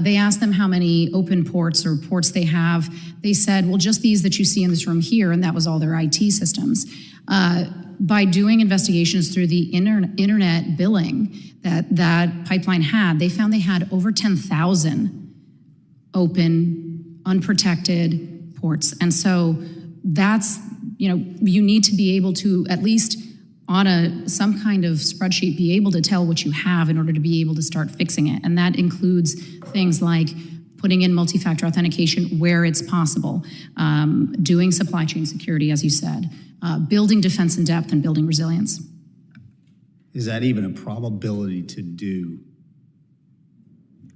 Speaker 5: They asked them how many open ports or ports they have. They said, well, just these that you see in this room here, and that was all their IT systems. By doing investigations through the internet billing that pipeline had, they found they had over 10,000 open, unprotected ports. And so that's, you need to be able to, at least on some kind of spreadsheet, be able to tell what you have in order to be able to start fixing it. And that includes things like putting in multi-factor authentication where it's possible, doing supply chain security, as you said, building defense in depth and building resilience.
Speaker 8: Is that even a probability to do?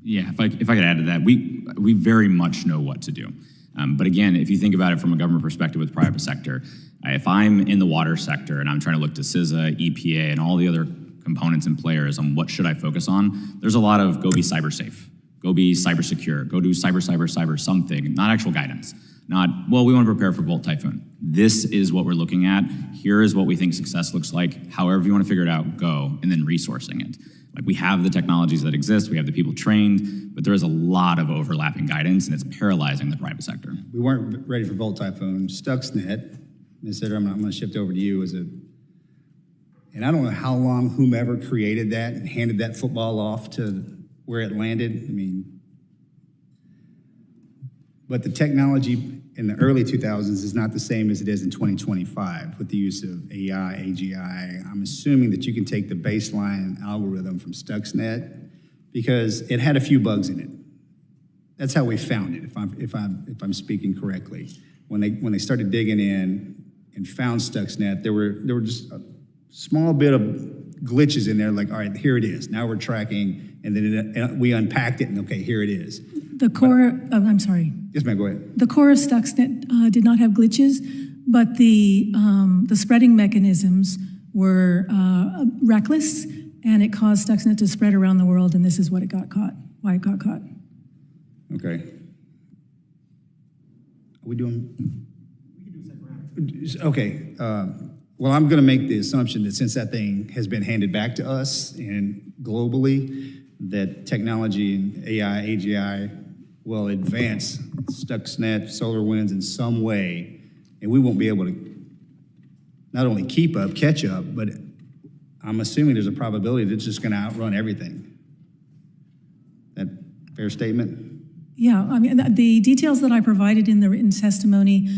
Speaker 4: Yeah, if I could add to that, we very much know what to do. But again, if you think about it from a government perspective with private sector, if I'm in the water sector and I'm trying to look to CISA, EPA, and all the other components and players on what should I focus on, there's a lot of go be cyber safe, go be cyber secure, go do cyber something, not actual guidance. Not, well, we want to prepare for Volt Typhoon. This is what we're looking at. Here is what we think success looks like. However you want to figure it out, go, and then resourcing it. Like, we have the technologies that exist, we have the people trained, but there is a lot of overlapping guidance, and it's paralyzing the private sector.
Speaker 8: We weren't ready for Volt Typhoon. Stuxnet, Ms. Sitter, I'm going to shift over to you and I don't know how long whomever created that and handed that football off to where it landed. But the technology in the early 2000s is not the same as it is in 2025 with the use of AI, AGI. I'm assuming that you can take the baseline algorithm from Stuxnet because it had a few bugs in it. That's how we found it, if I'm speaking correctly. When they started digging in and found Stuxnet, there were just a small bit of glitches in there, like, all right, here it is. Now we're tracking, and then we unpacked it, and okay, here it is.
Speaker 3: The core, I'm sorry.
Speaker 8: Yes, ma'am, go ahead.
Speaker 3: The core of Stuxnet did not have glitches, but the spreading mechanisms were reckless, and it caused Stuxnet to spread around the world, and this is why it got caught.
Speaker 8: Okay. Are we doing? We can do a second round. Okay. Well, I'm going to make the assumption that since that thing has been handed back to us and globally, that technology and AI, AGI will advance Stuxnet, SolarWinds in some way, and we won't be able to not only keep up, catch up, but I'm assuming there's a probability that it's just going to outrun everything. That fair statement?
Speaker 3: Yeah, the details that I provided in the written testimony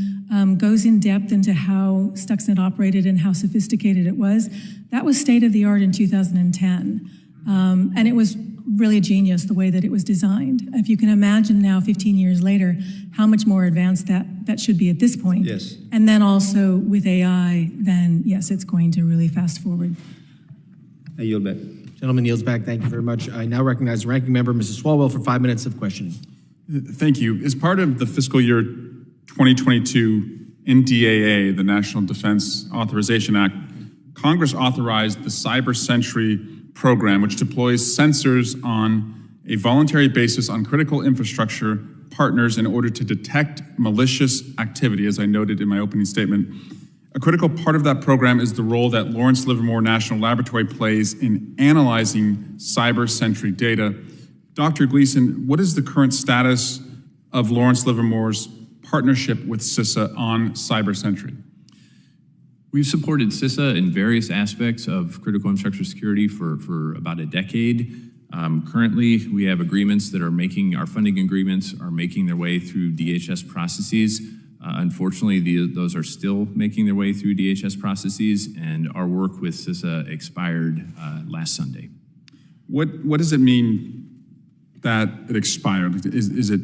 Speaker 3: goes in depth into how Stuxnet operated and how sophisticated it was. That was state of the art in 2010. And it was really genius the way that it was designed. If you can imagine now, 15 years later, how much more advanced that should be at this point.
Speaker 8: Yes.
Speaker 3: And then also with AI, then yes, it's going to really fast forward.
Speaker 8: I yield back.
Speaker 1: Gentleman yields back. Thank you very much. I now recognize the ranking member, Mrs. Swalwell, for 5 minutes of questioning.
Speaker 2: Thank you. As part of the fiscal year 2022 NDAA, the National Defense Authorization Act, Congress authorized the CyberSentry program, which deploys sensors on a voluntary basis on critical infrastructure partners in order to detect malicious activity, as I noted in my opening statement. A critical part of that program is the role that Lawrence Livermore National Laboratory plays in analyzing CyberSentry data. Dr. Gleason, what is the current status of Lawrence Livermore's partnership with CISA on CyberSentry?
Speaker 6: We've supported CISA in various aspects of critical infrastructure security for about a decade. Currently, we have agreements that are our funding agreements are making their way through DHS processes. Unfortunately, those are still making their way through DHS processes, and our work with CISA expired last Sunday.
Speaker 2: What does it mean that it expired? Is it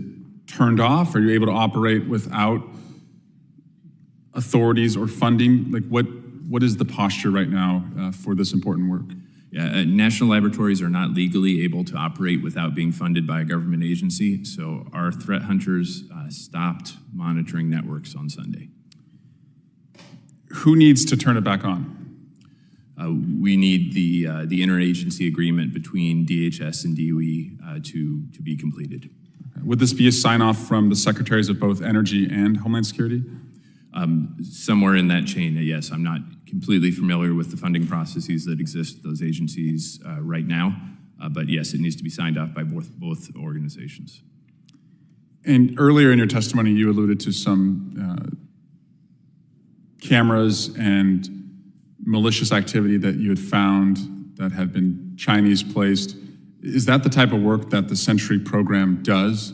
Speaker 2: turned off? Are you able to operate without authorities or funding? Like what is the posture right now for this important work?
Speaker 6: Yeah, national laboratories are not legally able to operate without being funded by a government agency, so our threat hunters stopped monitoring networks on Sunday.
Speaker 2: Who needs to turn it back on?
Speaker 6: We need the interagency agreement between DHS and DOE to be completed.
Speaker 2: Would this be a sign-off from the secretaries of both Energy and Homeland Security?
Speaker 6: Somewhere in that chain, yes. I'm not completely familiar with the funding processes that exist at those agencies right now, but yes, it needs to be signed off by both organizations.
Speaker 2: And earlier in your testimony, you alluded to some cameras and malicious activity that you had found that had been Chinese placed. Is that the type of work that the Sentry program does?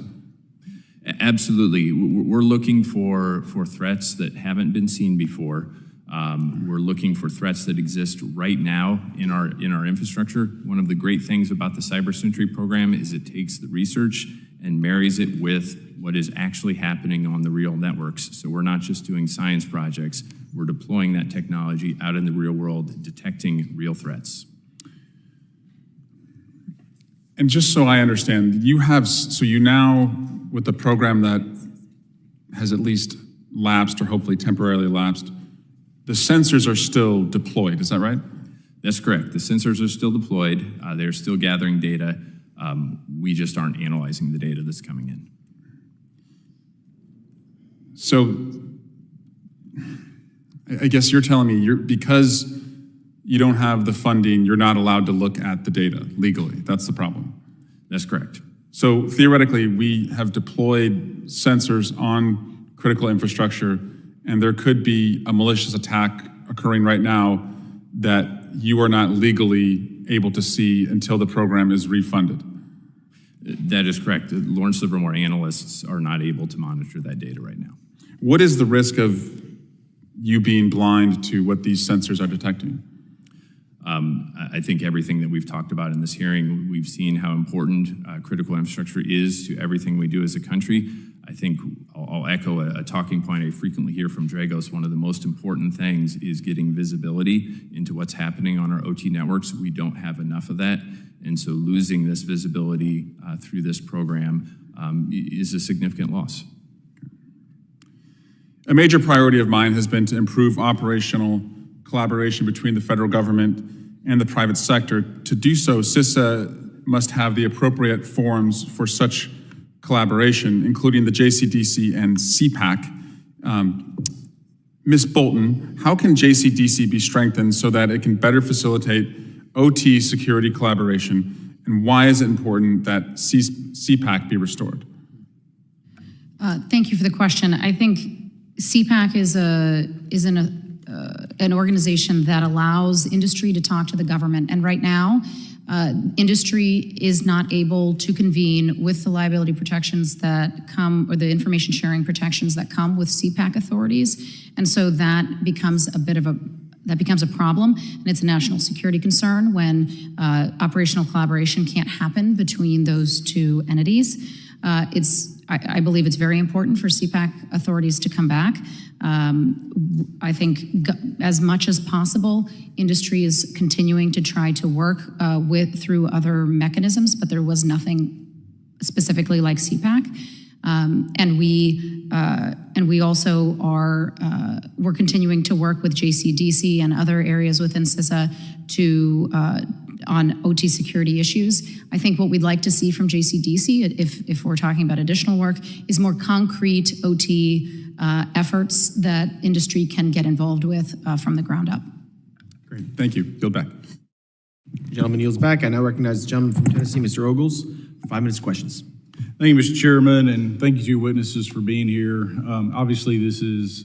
Speaker 6: Absolutely. We're looking for threats that haven't been seen before. We're looking for threats that exist right now in our infrastructure. One of the great things about the Cybersecurity program is it takes the research and marries it with what is actually happening on the real networks. So we're not just doing science projects, we're deploying that technology out in the real world, detecting real threats.
Speaker 2: And just so I understand, you now, with the program that has at least lapsed or hopefully temporarily lapsed, the sensors are still deployed, is that right?
Speaker 6: That's correct. The sensors are still deployed. They're still gathering data. We just aren't analyzing the data that's coming in.
Speaker 2: So I guess you're telling me because you don't have the funding, you're not allowed to look at the data legally. That's the problem.
Speaker 6: That's correct.
Speaker 2: So theoretically, we have deployed sensors on critical infrastructure, and there could be a malicious attack occurring right now that you are not legally able to see until the program is refunded.
Speaker 6: That is correct. The Lawrence Livermore analysts are not able to monitor that data right now.
Speaker 2: What is the risk of you being blind to what these sensors are detecting?
Speaker 6: I think everything that we've talked about in this hearing, we've seen how important critical infrastructure is to everything we do as a country. I think I'll echo a talking point I frequently hear from Dragos. One of the most important things is getting visibility into what's happening on our OT networks. We don't have enough of that, and so losing this visibility through this program is a significant loss.
Speaker 2: A major priority of mine has been to improve operational collaboration between the federal government and the private sector. To do so, CISA must have the appropriate forums for such collaboration, including the JCDC and CPAC. Ms. Bolton, how can JCDC be strengthened so that it can better facilitate OT security collaboration, and why is it important that CPAC be restored?
Speaker 5: Thank you for the question. I think CPAC is an organization that allows industry to talk to the government. And right now, industry is not able to convene with the liability protections that come, or the information sharing protections that come with CPAC authorities. And so that becomes a problem, and it's a national security concern when operational collaboration can't happen between those two entities. I believe it's very important for CPAC authorities to come back. I think as much as possible, industry is continuing to try to work through other mechanisms, but there was nothing specifically like CPAC. And we also are we're continuing to work with JCDC and other areas within CISA on OT security issues. I think what we'd like to see from JCDC, if we're talking about additional work, is more concrete OT efforts that industry can get involved with from the ground up.
Speaker 2: Great, thank you. Yield back.
Speaker 1: The gentleman yields back. I now recognize the gentleman from Tennessee, Mr. Ogles, for 5 minutes questions.
Speaker 9: Thank you, Mr. Chairman, and thank you to your witnesses for being here. Obviously, this is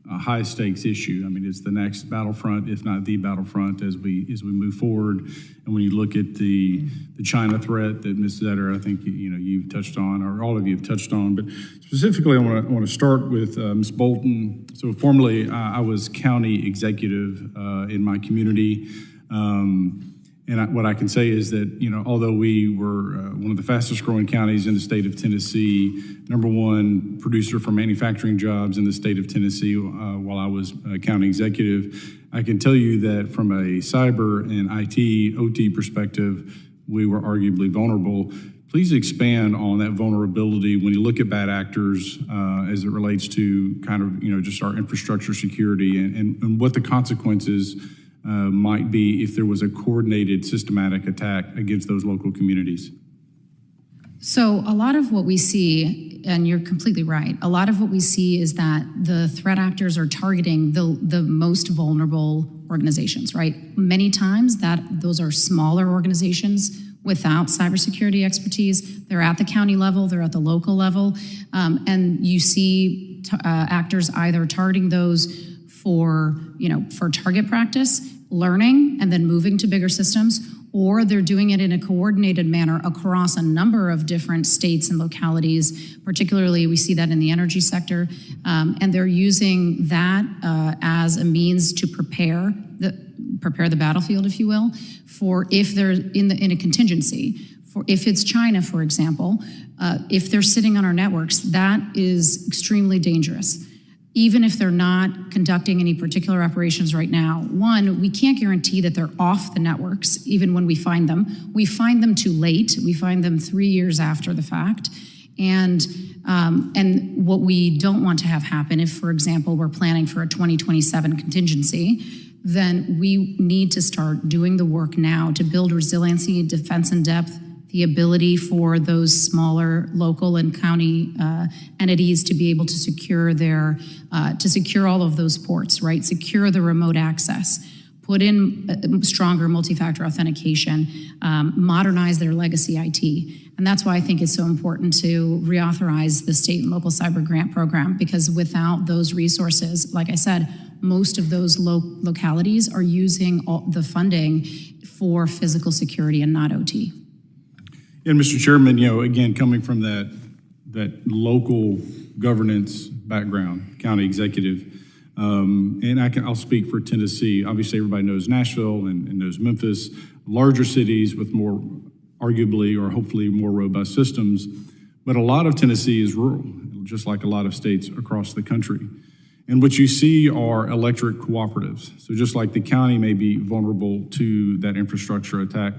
Speaker 2: a high stakes issue. I mean, it's the next battlefront, if not the battlefront, as we move forward. And when you look at the China threat that Ms. Zetter, I think you've touched on, or all of you have touched on, but specifically, I want to start with Ms. Bolton. So formerly, I was county executive in my community. And what I can say is that, although we were one of the fastest growing counties in the state of Tennessee, #1 producer for manufacturing jobs in the state of Tennessee while I was county executive, I can tell you that from a cyber and IT, OT perspective, we were arguably vulnerable. Please expand on that vulnerability when you look at bad actors as it relates to kind of, just our infrastructure security and what the consequences might be if there was a coordinated, systematic attack against those local communities.
Speaker 5: So a lot of what we see, and you're completely right, a lot of what we see is that the threat actors are targeting the most vulnerable organizations, right? Many times those are smaller organizations without cybersecurity expertise. They're at the county level, they're at the local level, and you see actors either targeting those for target practice, learning, and then moving to bigger systems, or they're doing it in a coordinated manner across a number of different states and localities. Particularly, we see that in the energy sector, and they're using that as a means to prepare the battlefield, if you will, for if they're in a contingency. For if it's China, for example, if they're sitting on our networks, that is extremely dangerous. Even if they're not conducting any particular operations right now. One, we can't guarantee that they're off the networks, even when we find them. We find them too late. We find them 3 years after the fact. And what we don't want to have happen, if, for example, we're planning for a 2027 contingency, then we need to start doing the work now to build resiliency, defense in depth, the ability for those smaller local and county entities to be able to secure secure all of those ports, right? Secure the remote access, put in stronger multi-factor authentication, modernize their legacy IT. And that's why I think it's so important to reauthorize the state and local cyber grant program, because without those resources, like I said, most of those localities are using all the funding for physical security and not OT.
Speaker 2: And Mr. Chairman, again, coming from that local governance background, county executive, and I'll speak for Tennessee. Obviously, everybody knows Nashville and knows Memphis, larger cities with more, arguably or hopefully more robust systems. But a lot of Tennessee is rural, just like a lot of states across the country. And what you see are electric cooperatives. So just like the county may be vulnerable to that infrastructure attack,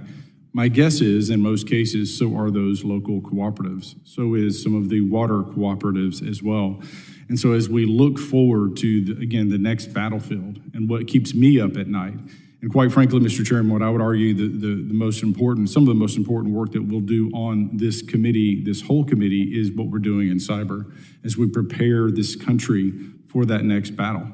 Speaker 2: my guess is, in most cases, so are those local cooperatives. So is some of the water cooperatives as well. And so as we look forward to, the next battlefield, and what keeps me up at night, and quite frankly, Mr. Chairman, what I would argue some of the most important work that we'll do on this committee, this whole committee, is what we're doing in cyber as we prepare this country for that next battle.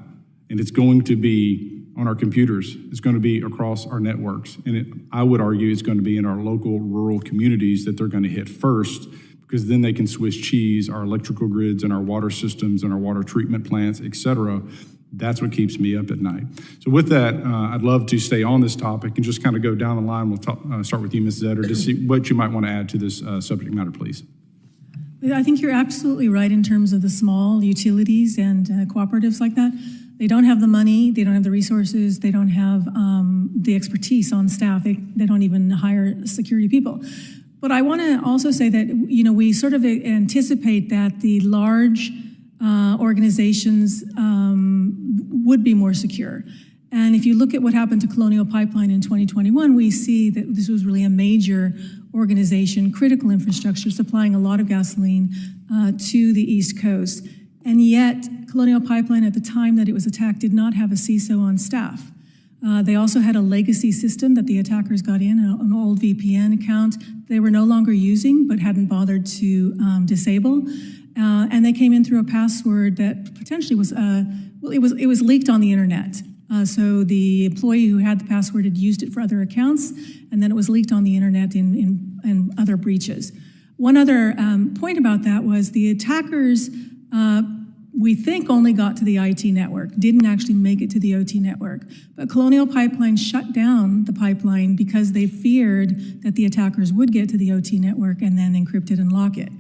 Speaker 2: And it's going to be on our computers. It's going to be across our networks. And I would argue it's going to be in our local rural communities that they're going to hit first, because then they can Swiss cheese our electrical grids and our water systems and our water treatment plants, et cetera. That's what keeps me up at night. So with that, I'd love to stay on this topic and just kind of go down the line. We'll start with you, Ms. Zetter, to see what you might want to add to this subject matter, please.
Speaker 3: I think you're absolutely right in terms of the small utilities and cooperatives like that. They don't have the money, they don't have the resources, they don't have the expertise on staff. They don't even hire security people. But I want to also say that, we sort of anticipate that the large organizations would be more secure. And if you look at what happened to Colonial Pipeline in 2021, we see that this was really a major organization, critical infrastructure, supplying a lot of gasoline to the East Coast. And yet, Colonial Pipeline, at the time that it was attacked, did not have a CISO on staff. They also had a legacy system that the attackers got in, an old VPN account they were no longer using but hadn't bothered to disable. And they came in through a password that potentially was, it was leaked on the internet. So the employee who had the password had used it for other accounts, and then it was leaked on the internet in other breaches. One other point about that was the attackers we think only got to the IT network, didn't actually make it to the OT network. But Colonial Pipeline shut down the pipeline because they feared that the attackers would get to the OT network and then encrypt it and lock it.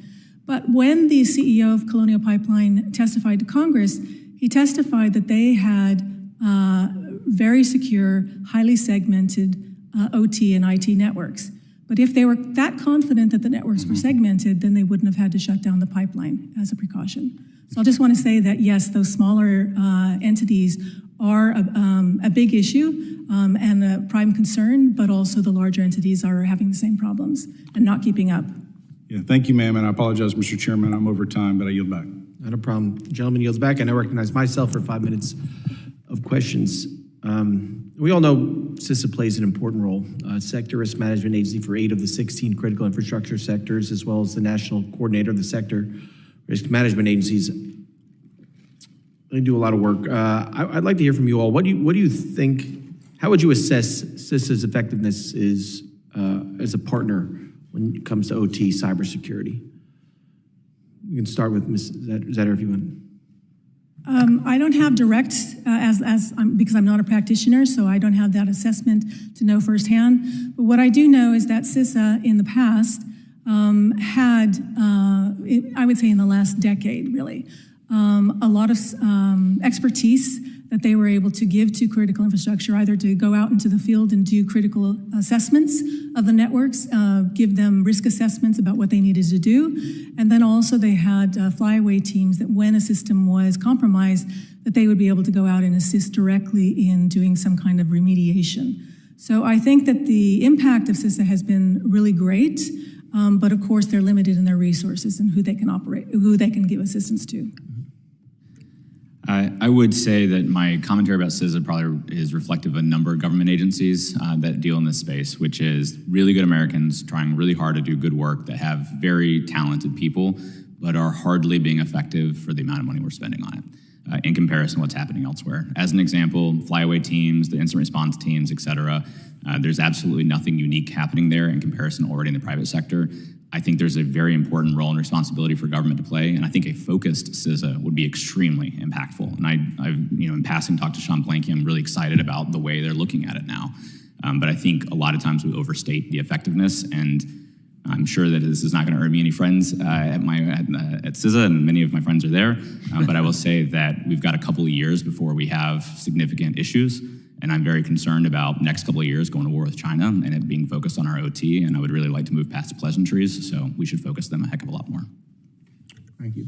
Speaker 3: But when the CEO of Colonial Pipeline testified to Congress, he testified that they had very secure, highly segmented OT and IT networks. But if they were that confident that the networks were segmented, then they wouldn't have had to shut down the pipeline as a precaution. So I just want to say that, yes, those smaller entities are a big issue and a prime concern, but also the larger entities are having the same problems and not keeping up.
Speaker 8: Yeah, thank you, ma'am, and I apologize, Mr. Chairman, I'm over time, but I yield back.
Speaker 1: Not a problem. The gentleman yields back, and I recognize myself for 5 minutes of questions. We all know CISA plays an important role. Sector Risk Management Agency for 8 of the 16 critical infrastructure sectors, as well as the National Coordinator of the Sector Risk Management Agencies. They do a lot of work. I'd like to hear from you all. What do you think, how would you assess CISA's effectiveness as a partner when it comes to OT cybersecurity? You can start with Ms. Zetter if you want.
Speaker 3: I don't have direct, because I'm not a practitioner, so I don't have that assessment to know firsthand. But what I do know is that CISA in the past had, I would say in the last decade really, a lot of expertise that they were able to give to critical infrastructure, either to go out into the field and do critical assessments of the networks, give them risk assessments about what they needed to do, and then also they had flyaway teams that when a system was compromised, that they would be able to go out and assist directly in doing some kind of remediation. So I think that the impact of CISA has been really great, but of course they're limited in their resources and who they can give assistance to.
Speaker 4: I would say that my commentary about CISA probably is reflective of a number of government agencies that deal in this space, which is really good Americans trying really hard to do good work that have very talented people, but are hardly being effective for the amount of money we're spending on it in comparison to what's happening elsewhere. As an example, flyaway teams, the incident response teams, et cetera, there's absolutely nothing unique happening there in comparison already in the private sector. I think there's a very important role and responsibility for government to play, and I think a focused CISA would be extremely impactful. And I've in passing talked to Sean Blanky. I'm really excited about the way they're looking at it now. But I think a lot of times we overstate the effectiveness, and I'm sure that this is not going to earn me any friends at CISA, and many of my friends are there. But I will say that we've got a couple of years before we have significant issues. And I'm very concerned about next couple of years going to war with China and it being focused on our OT. And I would really like to move past pleasantries. So we should focus them a heck of a lot more.
Speaker 1: Thank you.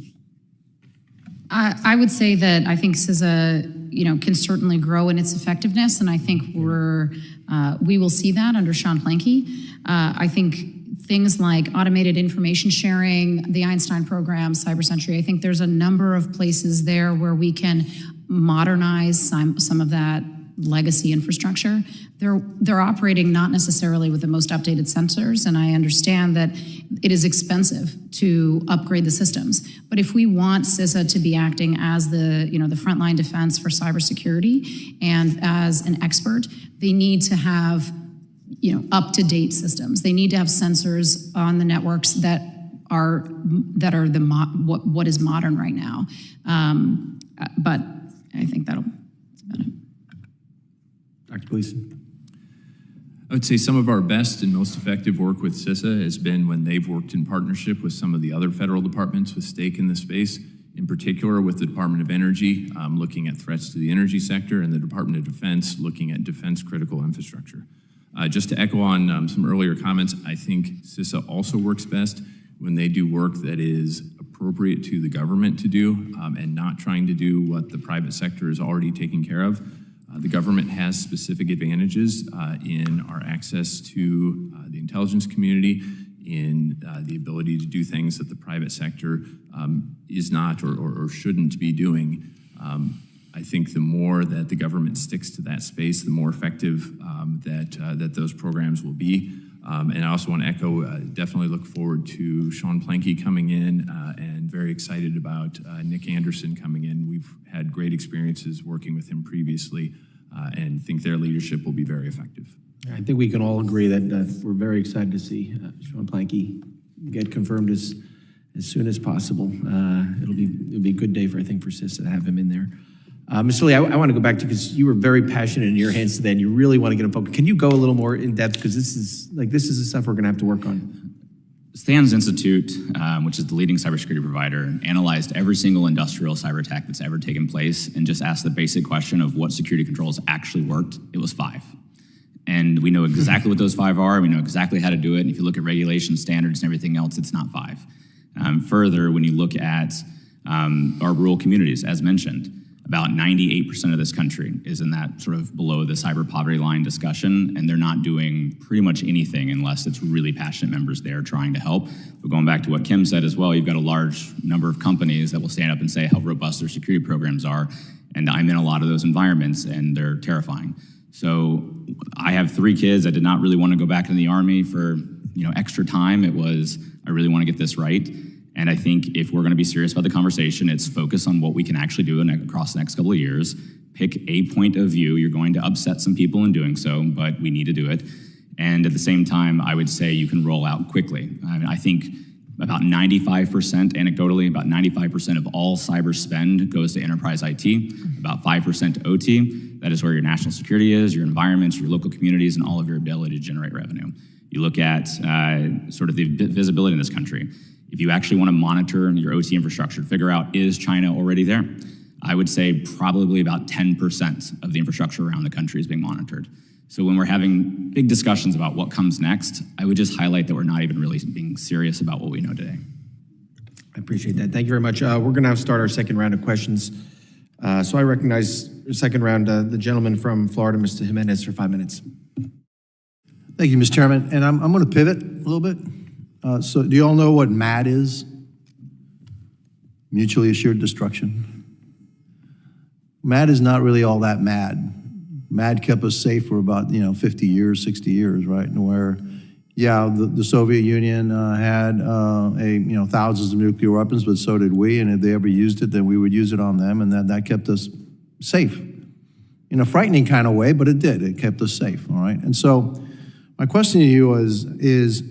Speaker 5: I would say that I think CISA, can certainly grow in its effectiveness, and I think we will see that under Sean Planky. I think things like automated information sharing, the Einstein program, Cybersecurity, I think there's a number of places there where we can modernize some of that legacy infrastructure. They're operating not necessarily with the most updated sensors, and I understand that it is expensive to upgrade the systems. But if we want CISA to be acting as the frontline defense for cybersecurity and as an expert, they need to have up-to-date systems. They need to have sensors on the networks that are what is modern right now. But I think that's about it.
Speaker 1: Dr. Gleason.
Speaker 6: I would say some of our best and most effective work with CISA has been when they've worked in partnership with some of the other federal departments with stake in the space, in particular with the Department of Energy, looking at threats to the energy sector, and the Department of Defense looking at defense critical infrastructure. Just to echo on some earlier comments, I think CISA also works best when they do work that is appropriate to the government to do and not trying to do what the private sector is already taking care of. The government has specific advantages in our access to the intelligence community, in the ability to do things that the private sector is not or shouldn't be doing. I think the more that the government sticks to that space, the more effective that those programs will be. And I also want to echo, definitely look forward to Sean Planky coming in and very excited about Nick Anderson coming in. We've had great experiences working with him previously and think their leadership will be very effective.
Speaker 1: I think we can all agree that we're very excited to see Sean Planky get confirmed as as soon as possible. It'll be a good day for, I think, for CIS to have him in there. Ms. Philly, I want to go back to, because you were very passionate in your hands today, and you really want to get him focused. Can you go a little more in depth, because this is the stuff we're going to have to work on.
Speaker 4: Stans Institute, which is the leading cybersecurity provider, analyzed every single industrial cyber attack that's ever taken place and just asked the basic question of what security controls actually worked. It was 5. And we know exactly what those 5 are. We know exactly how to do it. And if you look at regulations, standards, and everything else, it's not 5. Further, when you look at our rural communities, as mentioned, about 98% of this country is in that sort of below the cyber poverty line discussion, and they're not doing pretty much anything unless it's really passionate members there trying to help. But going back to what Kim said as well, you've got a large number of companies that will stand up and say how robust their security programs are, and I'm in a lot of those environments, and they're terrifying. So I have 3 kids. I did not really want to go back into the Army for extra time. It was, I really want to get this right. And I think if we're going to be serious about the conversation, it's focus on what we can actually do across the next couple of years. Pick a point of view. You're going to upset some people in doing so, but we need to do it. And at the same time, I would say you can roll out quickly. I think about 95%, anecdotally, about 95% of all cyber spend goes to enterprise IT, about 5% to OT. That is where your national security is, your environments, your local communities, and all of your ability to generate revenue. You look at sort of the visibility in this country. If you actually want to monitor your OT infrastructure, figure out, is China already there? I would say probably about 10% of the infrastructure around the country is being monitored. So when we're having big discussions about what comes next, I would just highlight that we're not even really being serious about what we know today.
Speaker 1: I appreciate that. Thank you very much. We're going to start our second round of questions. So I recognize the second round, the gentleman from Florida, Mr. Jimenez, for 5 minutes.
Speaker 7: Thank you, Mr. Chairman. And I'm going to pivot a little bit. So do you all know what MAD is? Mutually Assured Destruction. MAD is not really all that mad. MAD kept us safe for about 50 years, 60 years, right? And where, the Soviet Union had thousands of nuclear weapons, but so did we. And if they ever used it, then we would use it on them, and that kept us safe in a frightening kind of way, but it did. It kept us safe. All right. And so my question to you is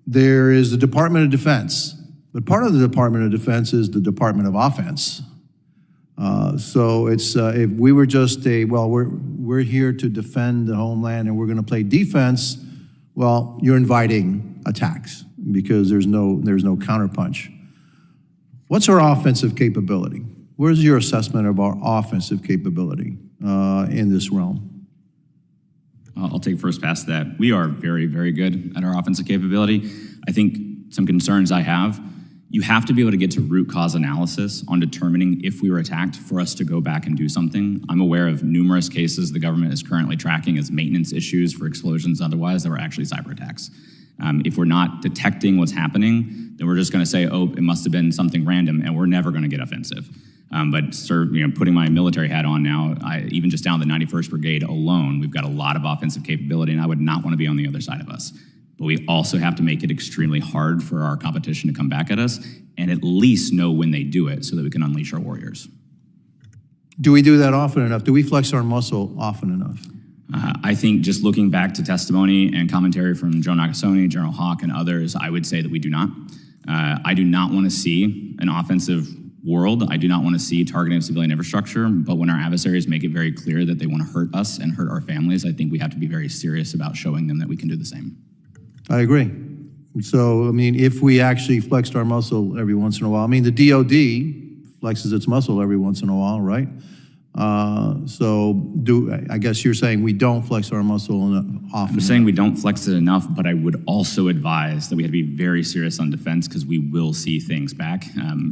Speaker 7: there is the Department of Defense, but part of the Department of Defense is the Department of Offense. So it's if we were just we're here to defend the homeland and we're going to play defense, well, you're inviting attacks because there's no counterpunch. What's our offensive capability? Where's your assessment of our offensive capability in this realm?
Speaker 4: I'll take first pass at that. We are very, very good at our offensive capability. I think some concerns I have, you have to be able to get to root cause analysis on determining if we were attacked for us to go back and do something. I'm aware of numerous cases the government is currently tracking as maintenance issues for explosions otherwise that were actually cyber attacks. If we're not detecting what's happening, then we're just going to say, oh, it must have been something random, and we're never going to get offensive. But putting my military hat on now, even just down the 91st Brigade alone, we've got a lot of offensive capability, and I would not want to be on the other side of us. But we also have to make it extremely hard for our competition to come back at us, and at least know when they do it so that we can unleash our warriors.
Speaker 7: Do we do that often enough? Do we flex our muscle often enough?
Speaker 4: I think just looking back to testimony and commentary from Joe Nakasone, General Hawk, and others, I would say that we do not. I do not want to see an offensive world. I do not want to see targeting of civilian infrastructure, but when our adversaries make it very clear that they want to hurt us and hurt our families, I think we have to be very serious about showing them that we can do the same. I
Speaker 7: agree. So, if we actually flexed our muscle every once in a while, the DOD flexes its muscle every once in a while, right? I guess you're saying we don't flex our muscle often.
Speaker 4: I'm saying we don't flex it enough, but I would also advise that we have to be very serious on defense because we will see things back.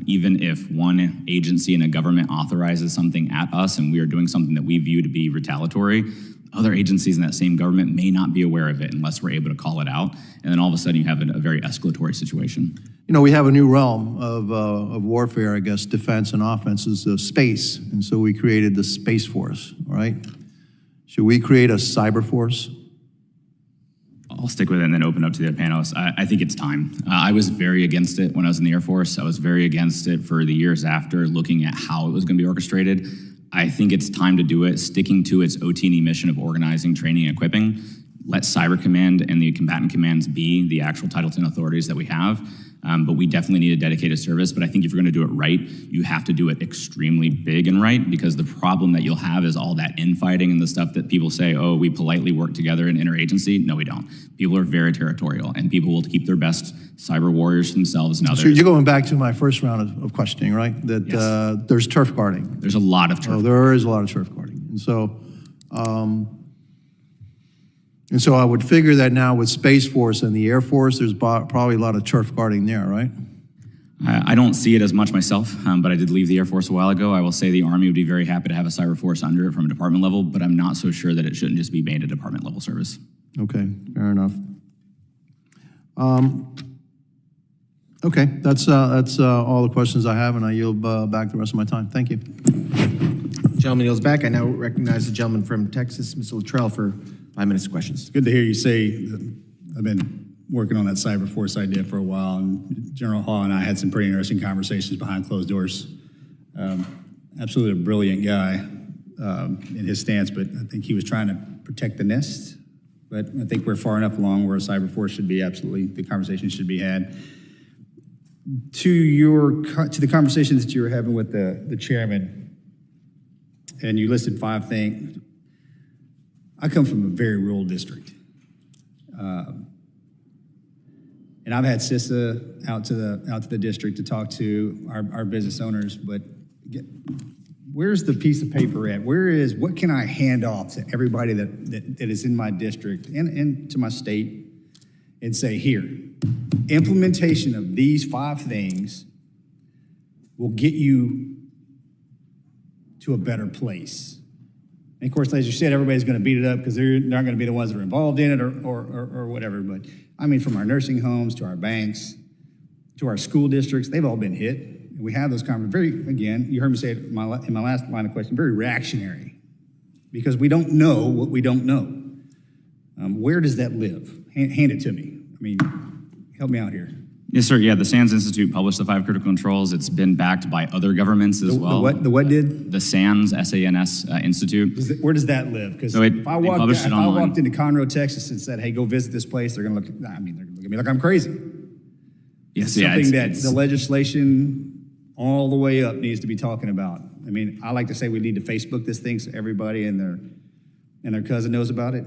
Speaker 4: Even if one agency in a government authorizes something at us and we are doing something that we view to be retaliatory, other agencies in that same government may not be aware of it unless we're able to call it out. And then all of a sudden you have a very escalatory situation.
Speaker 7: We have a new realm of warfare, I guess, defense and offense is space. And so we created the Space Force, right? Should we create a cyber force?
Speaker 4: I'll stick with it and then open up to the other panelists. I think it's time. I was very against it when I was in the Air Force. I was very against it for the years after, looking at how it was going to be orchestrated. I think it's time to do it, sticking to its OT&E mission of organizing, training, and equipping. let Cyber Command and the combatant commands be the actual Title 10 authorities that we have. But we definitely need a dedicated service. But I think if you're going to do it right, you have to do it extremely big and right, because the problem that you'll have is all that infighting and the stuff that people say, oh, we politely work together in interagency. No, we don't. People are very territorial, and people will keep their best cyber warriors themselves and others.
Speaker 7: So you're going back to my first round of questioning, right? That
Speaker 4: Yes.
Speaker 7: There's turf guarding.
Speaker 4: There's a lot of turf.
Speaker 7: There is a lot of turf guarding. And so I would figure that now with Space Force and the Air Force, there's probably a lot of turf guarding there, right?
Speaker 4: I don't see it as much myself, but I did leave the Air Force a while ago. I will say the Army would be very happy to have a cyber force under it from a department level, but I'm not so sure that it shouldn't just be made a department level service.
Speaker 7: Okay, fair enough. Okay, that's all the questions I have, and I yield back the rest of my time. Thank you.
Speaker 1: Gentleman yields back. I now recognize the gentleman from Texas, Mr. Luttrell, for 5 minutes of questions.
Speaker 8: Good to hear you say that. I've been working on that cyber force idea for a while, and General Hall and I had some pretty interesting conversations behind closed doors. Absolutely a brilliant guy in his stance, but I think he was trying to protect the nest. But I think we're far enough along where a cyber force should be absolutely, the conversation should be had. To the conversations that you were having with the chairman, and you listed 5 things. I come from a very rural district. And I've had CISA out to the district to talk to our business owners, but where's the piece of paper at? What can I hand off to everybody that is in my district and to my state and say, here, implementation of these 5 things will get you to a better place. And of course, as you said, everybody's going to beat it up because they're not going to be the ones that are involved in it or whatever. But I mean, from our nursing homes to our banks to our school districts, they've all been hit. And we have those conversations. Again, you heard me say it in my last line of question, very reactionary, because we don't know what we don't know. Where does that live? Hand it to me. I mean, help me out here.
Speaker 4: Yes, sir. Yeah, the SANS Institute published the 5 critical controls. It's been backed by other governments as well.
Speaker 8: The what did?
Speaker 4: The SANS, S-A-N-S Institute.
Speaker 8: Where does that live? Because
Speaker 4: So
Speaker 8: if I walked into Conroe, Texas and said, hey, go visit this place, they're going to they're going to look at me like I'm crazy.
Speaker 4: Yes,
Speaker 8: It's
Speaker 4: yeah.
Speaker 8: something that the legislation all the way up needs to be talking about. I mean, I like to say we need to Facebook this thing so everybody and their cousin knows about it.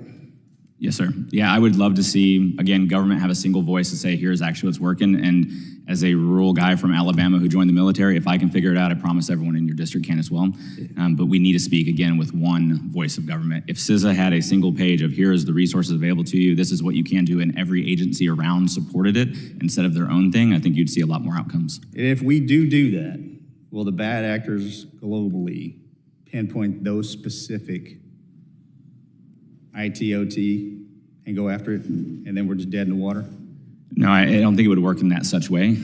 Speaker 4: Yes, sir. Yeah, I would love to see, again, government have a single voice to say, here's actually what's working. And as a rural guy from Alabama who joined the military, if I can figure it out, I promise everyone in your district can as well. But we need to speak, again, with one voice of government. If CISA had a single page of here's the resources available to you, this is what you can do, and every agency around supported it instead of their own thing, I think you'd see a lot more outcomes.
Speaker 8: And if we do that, will the bad actors globally pinpoint those specific IT/OT and go after it, and then we're just dead in the water?
Speaker 4: No, I don't think it would work in that such way.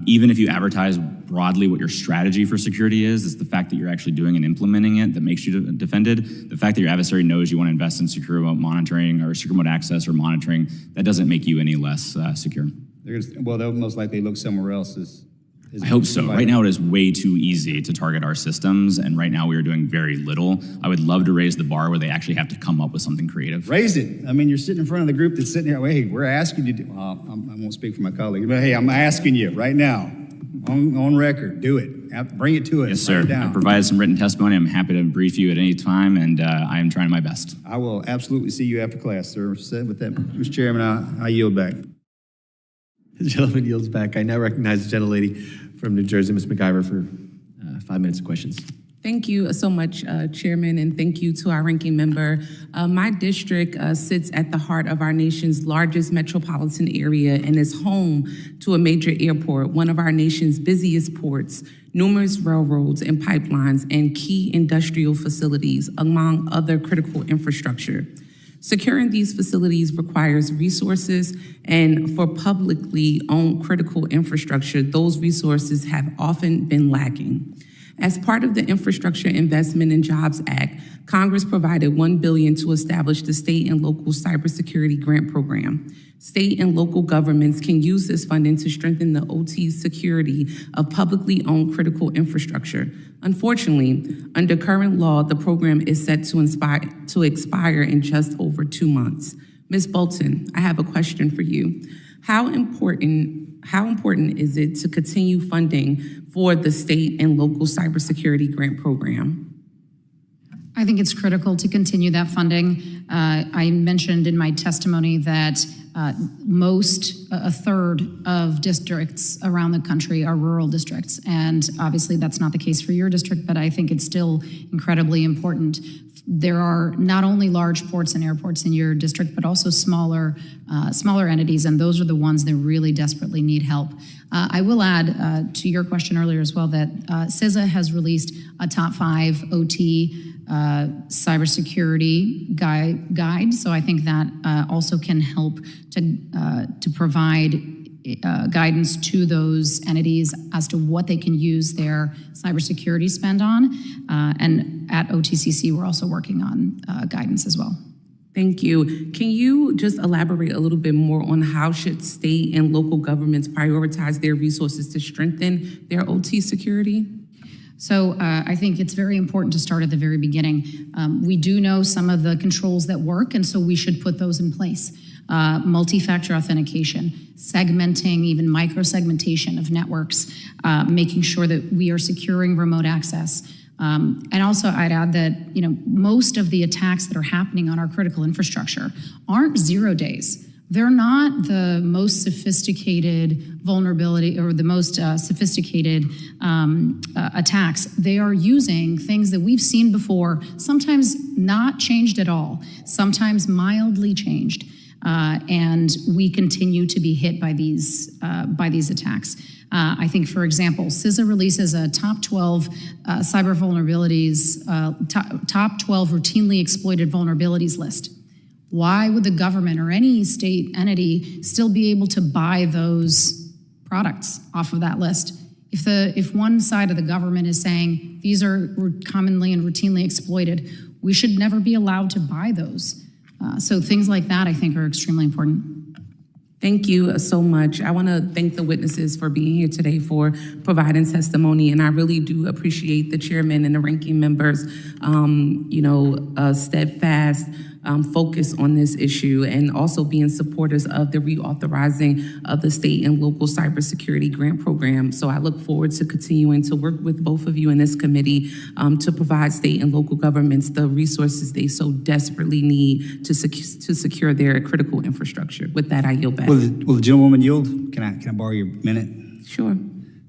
Speaker 4: Even if you advertise broadly what your strategy for security is, it's the fact that you're actually doing and implementing it that makes you defended. The fact that your adversary knows you want to invest in secure remote monitoring or secure remote access or monitoring, that doesn't make you any less secure.
Speaker 8: They'll most likely look somewhere else.
Speaker 4: I hope so. Right now, it is way too easy to target our systems, and right now we are doing very little. I would love to raise the bar where they actually have to come up with something creative.
Speaker 8: Raise it. I mean, you're sitting in front of the group that's sitting here. Hey, we're asking you to do. I won't speak for my colleagues, but hey, I'm asking you right now, on record, do it. Bring it to us.
Speaker 4: Yes, sir. I provided some written testimony. I'm happy to brief you at any time, and I am trying my best.
Speaker 8: I will absolutely see you after class, sir. With that, Mr. Chairman, I yield back.
Speaker 1: The gentleman yields back. I now recognize the gentlelady from New Jersey, Ms. McIver, for 5 minutes of questions.
Speaker 9: Thank you so much, Chairman, and thank you to our ranking member. My district sits at the heart of our nation's largest metropolitan area and is home to a major airport, one of our nation's busiest ports, numerous railroads and pipelines, and key industrial facilities, among other critical infrastructure. Securing these facilities requires resources, and for publicly owned critical infrastructure, those resources have often been lacking. As part of the Infrastructure Investment and Jobs Act, Congress provided $1 billion to establish the state and local cybersecurity grant program. State and local governments can use this funding to strengthen the OT security of publicly owned critical infrastructure. Unfortunately, under current law, the program is set to expire in just over 2 months. Ms. Bolton, I have a question for you. How important is it to continue funding for the state and local cybersecurity grant program?
Speaker 5: I think it's critical to continue that funding. I mentioned in my testimony that a third of districts around the country are rural districts. And obviously that's not the case for your district, but I think it's still incredibly important. There are not only large ports and airports in your district, but also smaller entities, and those are the ones that really desperately need help. I will add to your question earlier as well that CISA has released a top 5 OT cybersecurity guide, so I think that also can help to provide guidance to those entities as to what they can use their cybersecurity spend on. And at OTCC, we're also working on guidance as well.
Speaker 9: Thank you. Can you just elaborate a little bit more on how should state and local governments prioritize their resources to strengthen their OT security?
Speaker 5: So I think it's very important to start at the very beginning. We do know some of the controls that work, and so we should put those in place. Multi-factor authentication, segmenting, even micro-segmentation of networks, making sure that we are securing remote access. And also I'd add that, most of the attacks that are happening on our critical infrastructure aren't 0 days. They're not the most sophisticated vulnerability or the most sophisticated attacks. They are using things that we've seen before, sometimes not changed at all, sometimes mildly changed. And we continue to be hit by these attacks. I think, for example, CISA releases a top 12 cyber vulnerabilities, top 12 routinely exploited vulnerabilities list. Why would the government or any state entity still be able to buy those products off of that list? If one side of the government is saying these are commonly and routinely exploited, we should never be allowed to buy those. So things like that, I think, are extremely important.
Speaker 9: Thank you so much. I want to thank the witnesses for being here today, for providing testimony, and I really do appreciate the chairman and the ranking members, steadfast focus on this issue, and also being supporters of the reauthorizing of the state and local cybersecurity grant program. So I look forward to continuing to work with both of you in this committee to provide state and local governments the resources they so desperately need to secure their critical infrastructure. With that, I yield back.
Speaker 8: Will the gentlewoman yield? Can I borrow your minute?
Speaker 9: Sure.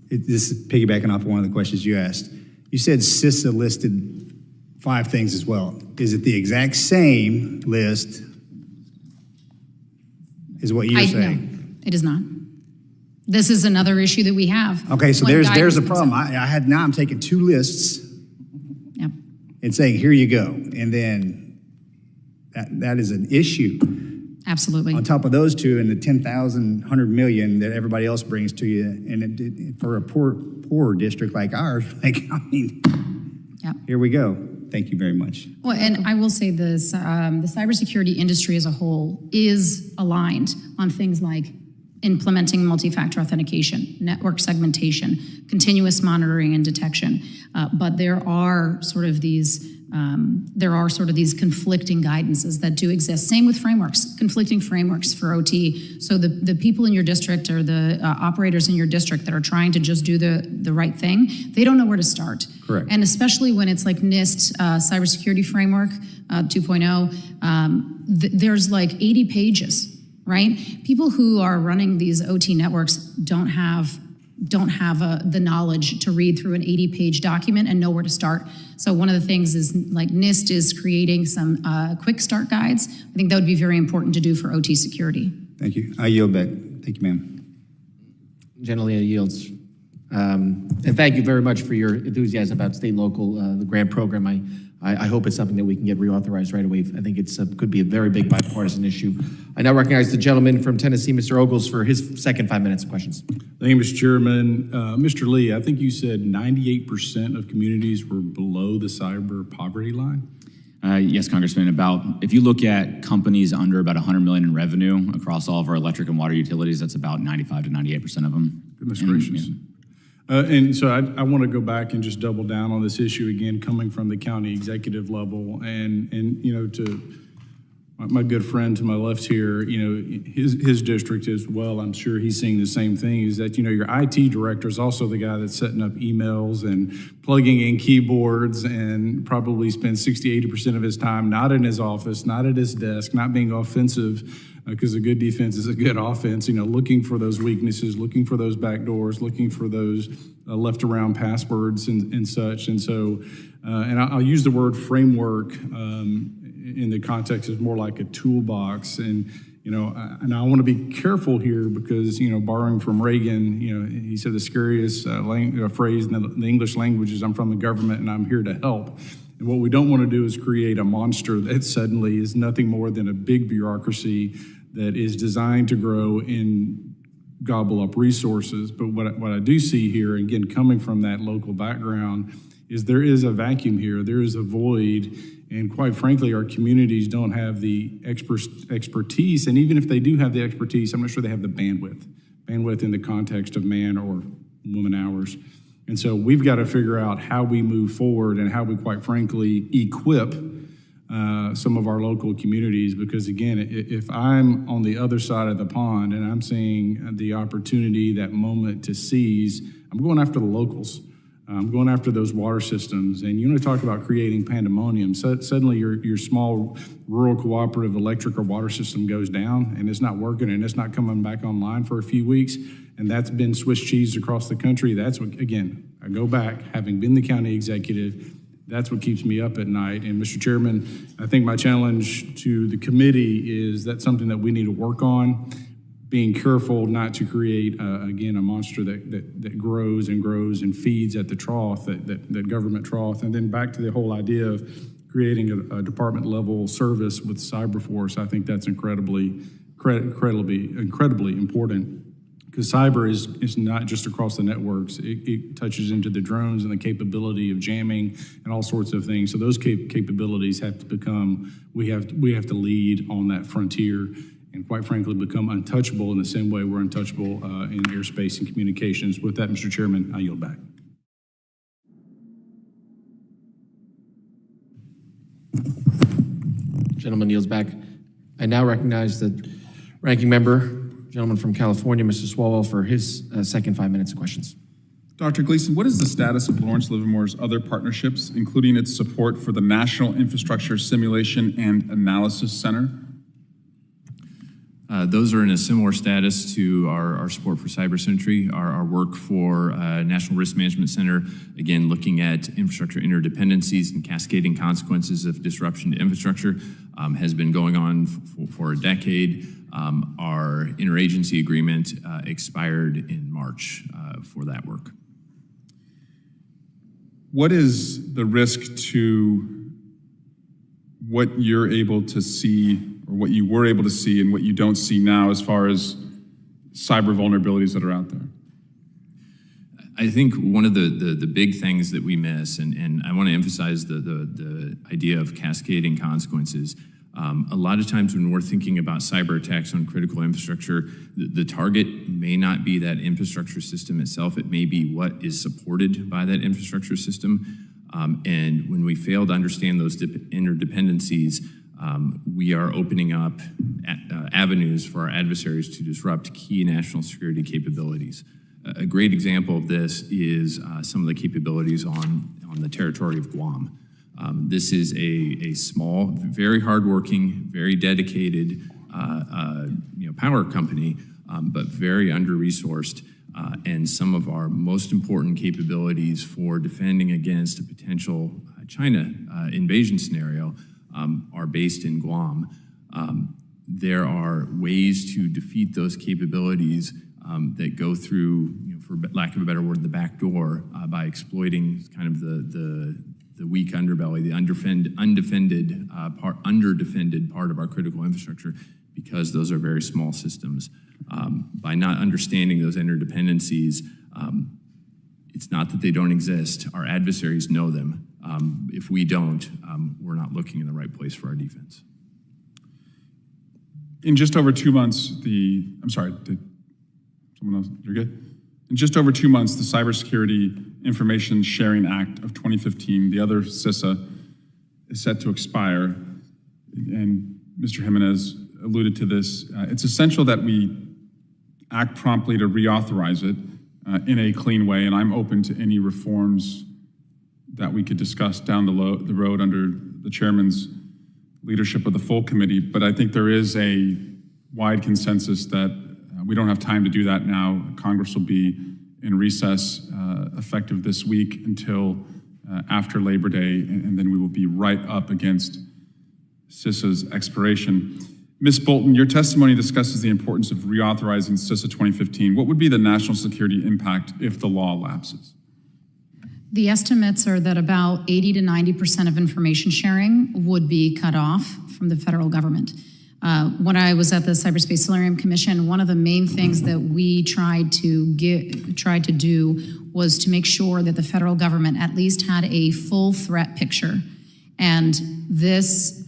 Speaker 8: This is piggybacking off one of the questions you asked. You said CISA listed 5 things as well. Is it the exact same list is what you're saying?
Speaker 5: No, it is not. This is another issue that we have.
Speaker 8: Okay, so there's a problem. Now I'm taking 2 lists
Speaker 5: Yep.
Speaker 8: and saying, here you go. And then that is an issue.
Speaker 5: Absolutely.
Speaker 8: On top of those 2 and the 10,000, 100 million that everybody else brings to you, and for a poor district like ours,
Speaker 5: Yep.
Speaker 8: Here we go. Thank you very much.
Speaker 5: Well, and I will say this, the cybersecurity industry as a whole is aligned on things like implementing multi-factor authentication, network segmentation, continuous monitoring and detection. But there are sort of these conflicting guidances that do exist. Same with frameworks, conflicting frameworks for OT. So the people in your district or the operators in your district that are trying to just do the right thing, they don't know where to start.
Speaker 8: Correct.
Speaker 5: And especially when it's like NIST Cybersecurity Framework 2.0, there's like 80 pages, right? People who are running these OT networks don't have the knowledge to read through an 80-page document and know where to start. So one of the things is like NIST is creating some quick start guides. I think that would be very important to do for OT security.
Speaker 8: Thank you. I yield back. Thank you, ma'am.
Speaker 1: Generally yields. And thank you very much for your enthusiasm about state and local, the grant program. I hope it's something that we can get reauthorized right away. I think it's could be a very big bipartisan issue. I now recognize the gentleman from Tennessee, Mr. Ogles, for his second 5 minutes of questions.
Speaker 10: Thank you, Mr. Chairman. Mr. Lee, I think you said 98% of communities were below the cyber poverty line?
Speaker 4: Yes, Congressman. If you look at companies under about 100 million in revenue across all of our electric and water utilities, that's about 95 to 98% of them.
Speaker 10: Goodness gracious. And so I want to go back and just double down on this issue again, coming from the county executive level, and to my good friend to my left here, his district as well, I'm sure he's seeing the same thing, is that, your IT director is also the guy that's setting up emails and plugging in keyboards and probably spends 60-80% of his time not in his office, not at his desk, not being offensive, because a good defense is a good offense, looking for those weaknesses, looking for those back doors, looking for those left around passwords and such. And so, and I'll use the word framework in the context is more like a toolbox. And, and I want to be careful here because, borrowing from Reagan, he said the scariest phrase in the English language is, "I'm from the government and I'm here to help." And what we don't want to do is create a monster that suddenly is nothing more than a big bureaucracy that is designed to grow and gobble up resources. But what I do see here, again, coming from that local background, is there is a vacuum here. There is a void. And quite frankly, our communities don't have the expertise. And even if they do have the expertise, I'm not sure they have the bandwidth in the context of man or woman hours. And so we've got to figure out how we move forward and how we, quite frankly, equip some of our local communities. Because again, if I'm on the other side of the pond and I'm seeing the opportunity, that moment to seize, I'm going after the locals. I'm going after those water systems. And you want to talk about creating pandemonium. So suddenly your small rural cooperative electric or water system goes down and it's not working and it's not coming back online for a few weeks. And that's been Swiss cheese across the country. That's what, again, I go back, having been the county executive, that's what keeps me up at night. And Mr. Chairman, I think my challenge to the committee is that's something that we need to work on, being careful not to create, again, a monster that grows and grows and feeds at the trough, that government trough. And then back to the whole idea of creating a department level service with Cyberforce. I think that's incredibly important. Because cyber is not just across the networks. It touches into the drones and the capability of jamming and all sorts of things. So those capabilities have to become, we have to lead on that frontier and quite frankly become untouchable in the same way we're untouchable in airspace and communications. With that, Mr. Chairman, I yield back.
Speaker 1: Gentleman yields back. I now recognize the ranking member, gentleman from California, Mr. Swalwell, for his second 5 minutes of questions.
Speaker 2: Dr. Gleason, what is the status of Lawrence Livermore's other partnerships, including its support for the National Infrastructure Simulation and Analysis Center?
Speaker 6: Those are in a similar status to our support for Cybersecurity, our work for National Risk Management Center, again, looking at infrastructure interdependencies and cascading consequences of disruption to infrastructure, has been going on for a decade. Our interagency agreement expired in March for that work.
Speaker 2: What is the risk to what you're able to see, or what you were able to see and what you don't see now as far as cyber vulnerabilities that are out there?
Speaker 6: I think one of the big things that we miss, and I want to emphasize the idea of cascading consequences. A lot of times when we're thinking about cyber attacks on critical infrastructure, the target may not be that infrastructure system itself. It may be what is supported by that infrastructure system. And when we fail to understand those interdependencies, we are opening up avenues for our adversaries to disrupt key national security capabilities. A great example of this is some of the capabilities on the territory of Guam. This is a small, very hardworking, very dedicated power company, but very under-resourced. And some of our most important capabilities for defending against a potential China invasion scenario are based in Guam. There are ways to defeat those capabilities that go through, for lack of a better word, the back door by exploiting kind of the weak underbelly, the underdefended part of our critical infrastructure, because those are very small systems. By not understanding those interdependencies, it's not that they don't exist. Our adversaries know them. If we don't, we're not looking in the right place for our defense.
Speaker 2: In just over 2 months, I'm sorry, did someone else, you're good? In just over 2 months, the Cybersecurity Information Sharing Act of 2015, the other CISA, is set to expire. And Mr. Jimenez alluded to this. It's essential that we act promptly to reauthorize it in a clean way, and I'm open to any reforms that we could discuss down the road under the chairman's leadership of the full committee. But I think there is a wide consensus that we don't have time to do that now. Congress will be in recess effective this week until after Labor Day, and then we will be right up against CISA's expiration. Ms. Bolton, your testimony discusses the importance of reauthorizing CISA 2015. What would be the national security impact if the law lapses?
Speaker 5: The estimates are that about 80 to 90% of information sharing would be cut off from the federal government. When I was at the Cyberspace Solarium Commission, one of the main things that we tried to do was to make sure that the federal government at least had a full threat picture. And this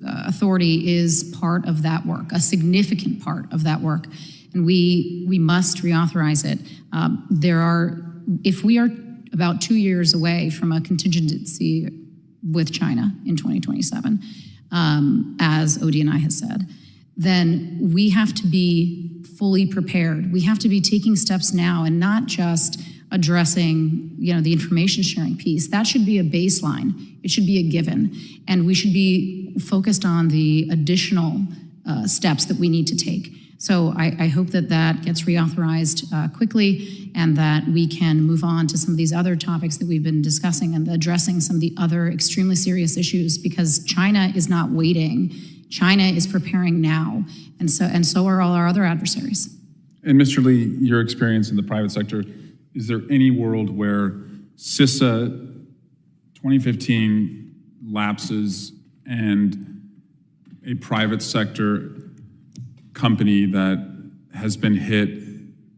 Speaker 5: authority is part of that work, a significant part of that work, and we must reauthorize it. If we are about 2 years away from a contingency with China in 2027, as ODNI has said, then we have to be fully prepared. We have to be taking steps now and not just addressing, the information sharing piece. That should be a baseline. It should be a given. And we should be focused on the additional steps that we need to take. So I hope that gets reauthorized quickly and that we can move on to some of these other topics that we've been discussing and addressing some of the other extremely serious issues, because China is not waiting. China is preparing now, and so are all our other adversaries.
Speaker 2: And Mr. Lee, your experience in the private sector, is there any world where CISA 2015 lapses and a private sector company that has been hit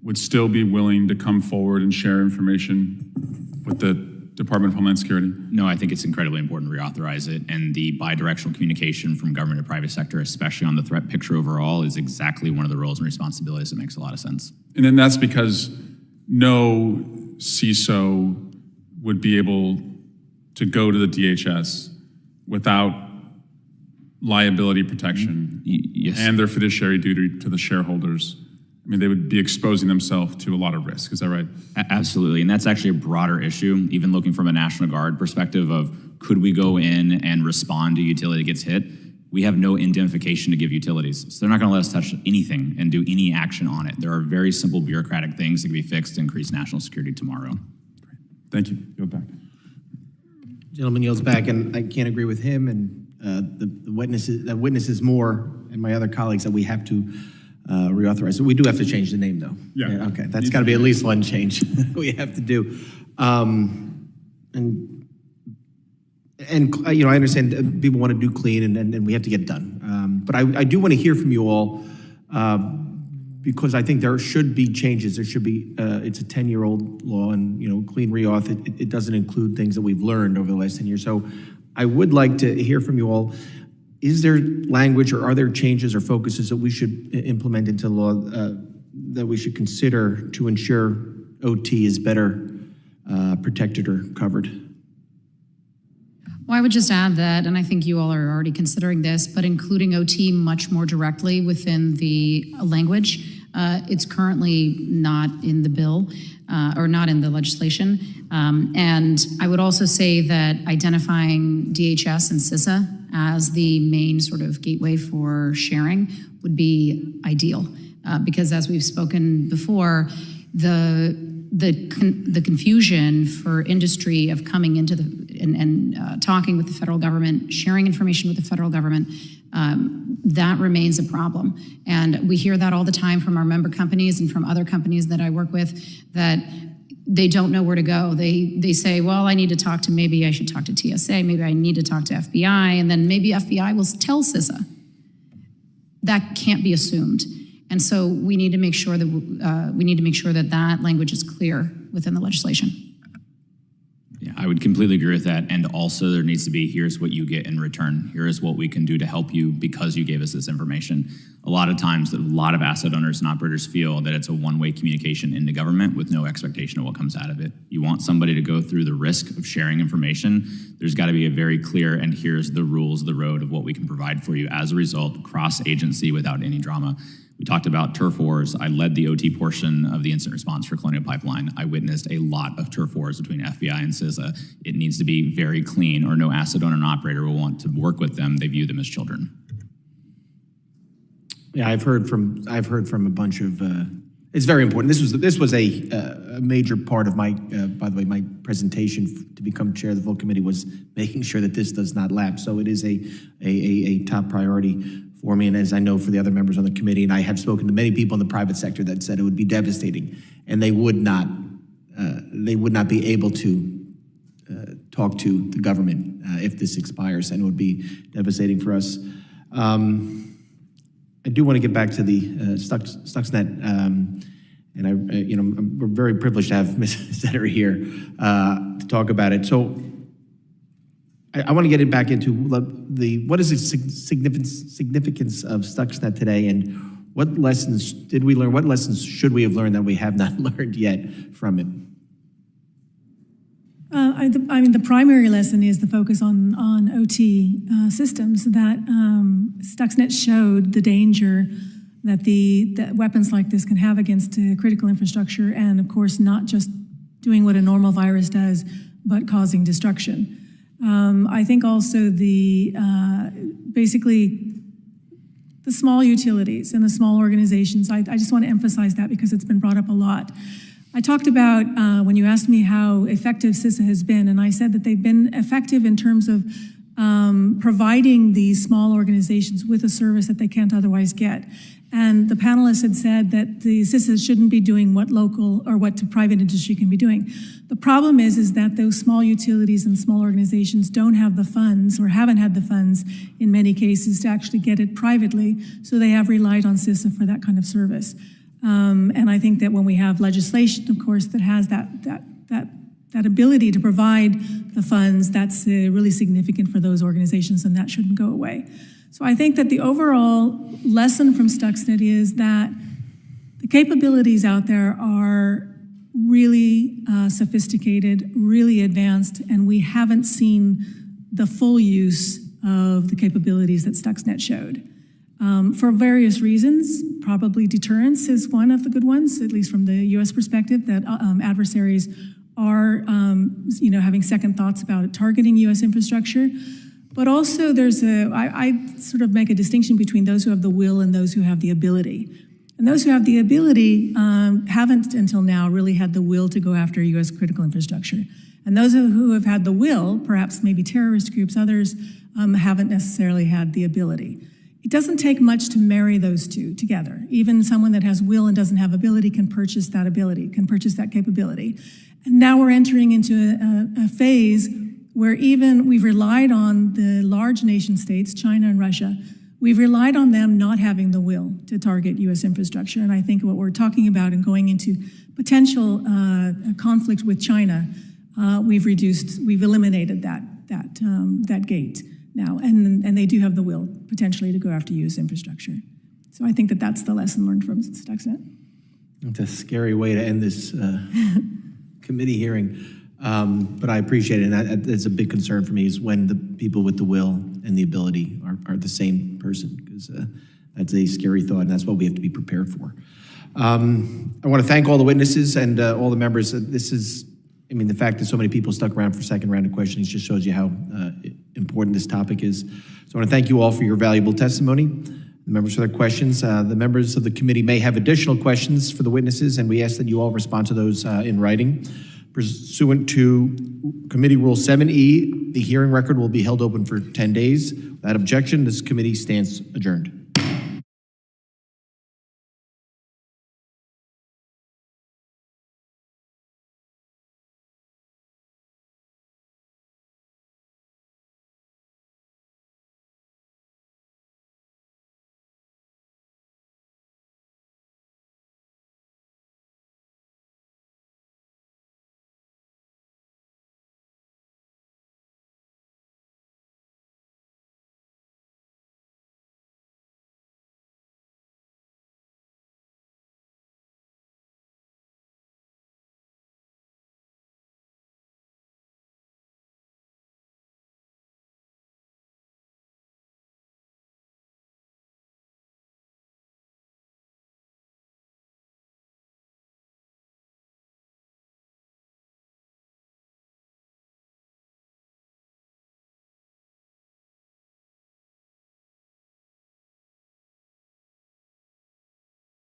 Speaker 2: would still be willing to come forward and share information with the Department of Homeland Security?
Speaker 4: No, I think it's incredibly important to reauthorize it, and the bidirectional communication from government to private sector, especially on the threat picture overall, is exactly one of the roles and responsibilities that makes a lot of sense.
Speaker 2: And then that's because no CISO would be able to go to the DHS without liability protection
Speaker 4: Yes.
Speaker 2: and their fiduciary duty to the shareholders. I mean, they would be exposing themselves to a lot of risk. Is that right?
Speaker 4: Absolutely, and that's actually a broader issue, even looking from a National Guard perspective of could we go in and respond to utility that gets hit? We have no indemnification to give utilities, so they're not gonna let us touch anything and do any action on it. There are very simple bureaucratic things that can be fixed to increase national security tomorrow.
Speaker 2: Thank you. Yield back.
Speaker 1: Gentleman yields back, and I can't agree with him and the witnesses more, and my other colleagues, that we have to reauthorize. So we do have to change the name, though.
Speaker 2: Yeah.
Speaker 1: Okay, that's got to be at least one change we have to do. I understand people want to do clean, and we have to get it done. But I do want to hear from you all, because I think there should be changes. There should be, it's a 10-year-old law, and, clean reauth, it doesn't include things that we've learned over the last 10 years. So I would like to hear from you all. Is there language, or are there changes or focuses that we should implement into law that we should consider to ensure OT is better protected or covered?
Speaker 5: Well, I would just add that, and I think you all are already considering this, but including OT much more directly within the language. It's currently not in the bill or not in the legislation. And I would also say that identifying DHS and CISA as the main sort of gateway for sharing would be ideal. Because as we've spoken before, the confusion for industry of coming into and talking with the federal government, sharing information with the federal government, that remains a problem. And we hear that all the time from our member companies and from other companies that I work with, that they don't know where to go. They say, well, I need to talk to, maybe I should talk to TSA, maybe I need to talk to FBI, and then maybe FBI will tell CISA. That can't be assumed. And so we need to make sure that that language is clear within the legislation.
Speaker 4: Yeah, I would completely agree with that. And also there needs to be, here's what you get in return. Here is what we can do to help you because you gave us this information. A lot of times, a lot of asset owners and operators feel that it's a one-way communication into government with no expectation of what comes out of it. You want somebody to go through the risk of sharing information. There's got to be a very clear, and here's the rules, the road of what we can provide for you as a result, cross-agency without any drama. We talked about turf wars. I led the OT portion of the incident response for Colonial Pipeline. I witnessed a lot of turf wars between FBI and CISA. It needs to be very clean, or no asset owner and operator will want to work with them. They view them as children.
Speaker 1: Yeah, I've heard from a bunch of. It's very important. This was a major part of my. By the way, my presentation to become chair of the full committee was making sure that this does not lapse. So it is a top priority for me, and as I know for the other members on the committee, and I have spoken to many people in the private sector that said it would be devastating, and they would not be able to talk to the government if this expires, and it would be devastating for us. I do want to get back to the Stuxnet, and we're very privileged to have Ms. Zetter here to talk about it. So I want to get it back into what is the significance of Stuxnet today, and what lessons did we learn? What lessons should we have learned that we have not learned yet from it?
Speaker 3: I mean, the primary lesson is the focus on OT systems. That Stuxnet showed the danger that weapons like this can have against critical infrastructure, and of course, not just doing what a normal virus does, but causing destruction. I think also basically the small utilities and the small organizations. I just want to emphasize that because it's been brought up a lot. I talked about when you asked me how effective CISA has been, and I said that they've been effective in terms of providing these small organizations with a service that they can't otherwise get. And the panelists had said that the CISA shouldn't be doing what local or what the private industry can be doing. The problem is that those small utilities and small organizations don't have the funds, or haven't had the funds in many cases, to actually get it privately, so they have relied on CISA for that kind of service. And I think that when we have legislation, of course, that has that ability to provide the funds, that's really significant for those organizations, and that shouldn't go away. So I think that the overall lesson from Stuxnet is that the capabilities out there are really sophisticated, really advanced, and we haven't seen the full use of the capabilities that Stuxnet showed. For various reasons, probably deterrence is one of the good ones, at least from the U.S. perspective, that adversaries are having second thoughts about targeting U.S. infrastructure. But also I sort of make a distinction between those who have the will and those who have the ability. And those who have the ability haven't until now really had the will to go after U.S. critical infrastructure. And those who have had the will, perhaps maybe terrorist groups, others, haven't necessarily had the ability. It doesn't take much to marry those two together. Even someone that has will and doesn't have ability can purchase that ability, can purchase that capability. And now we're entering into a phase where even we've relied on the large nation states, China and Russia, we've relied on them not having the will to target U.S. infrastructure. And I think what we're talking about and going into potential conflict with China, we've eliminated that gate now, and they do have the will potentially to go after U.S. infrastructure. So I think that that's the lesson learned from Stuxnet.
Speaker 1: It's a scary way to end this committee hearing, but I appreciate it, and that's a big concern for me, is when the people with the will and the ability are the same person, because that's a scary thought, and that's what we have to be prepared for. I want to thank all the witnesses and all the members. The fact that so many people stuck around for a second round of questioning just shows you how important this topic is. So I want to thank you all for your valuable testimony, the members for their questions. The members of the committee may have additional questions for the witnesses, and we ask that you all respond to those in writing. Pursuant to Committee Rule 7E, the hearing record will be held open for 10 days. Without objection, this committee stands adjourned.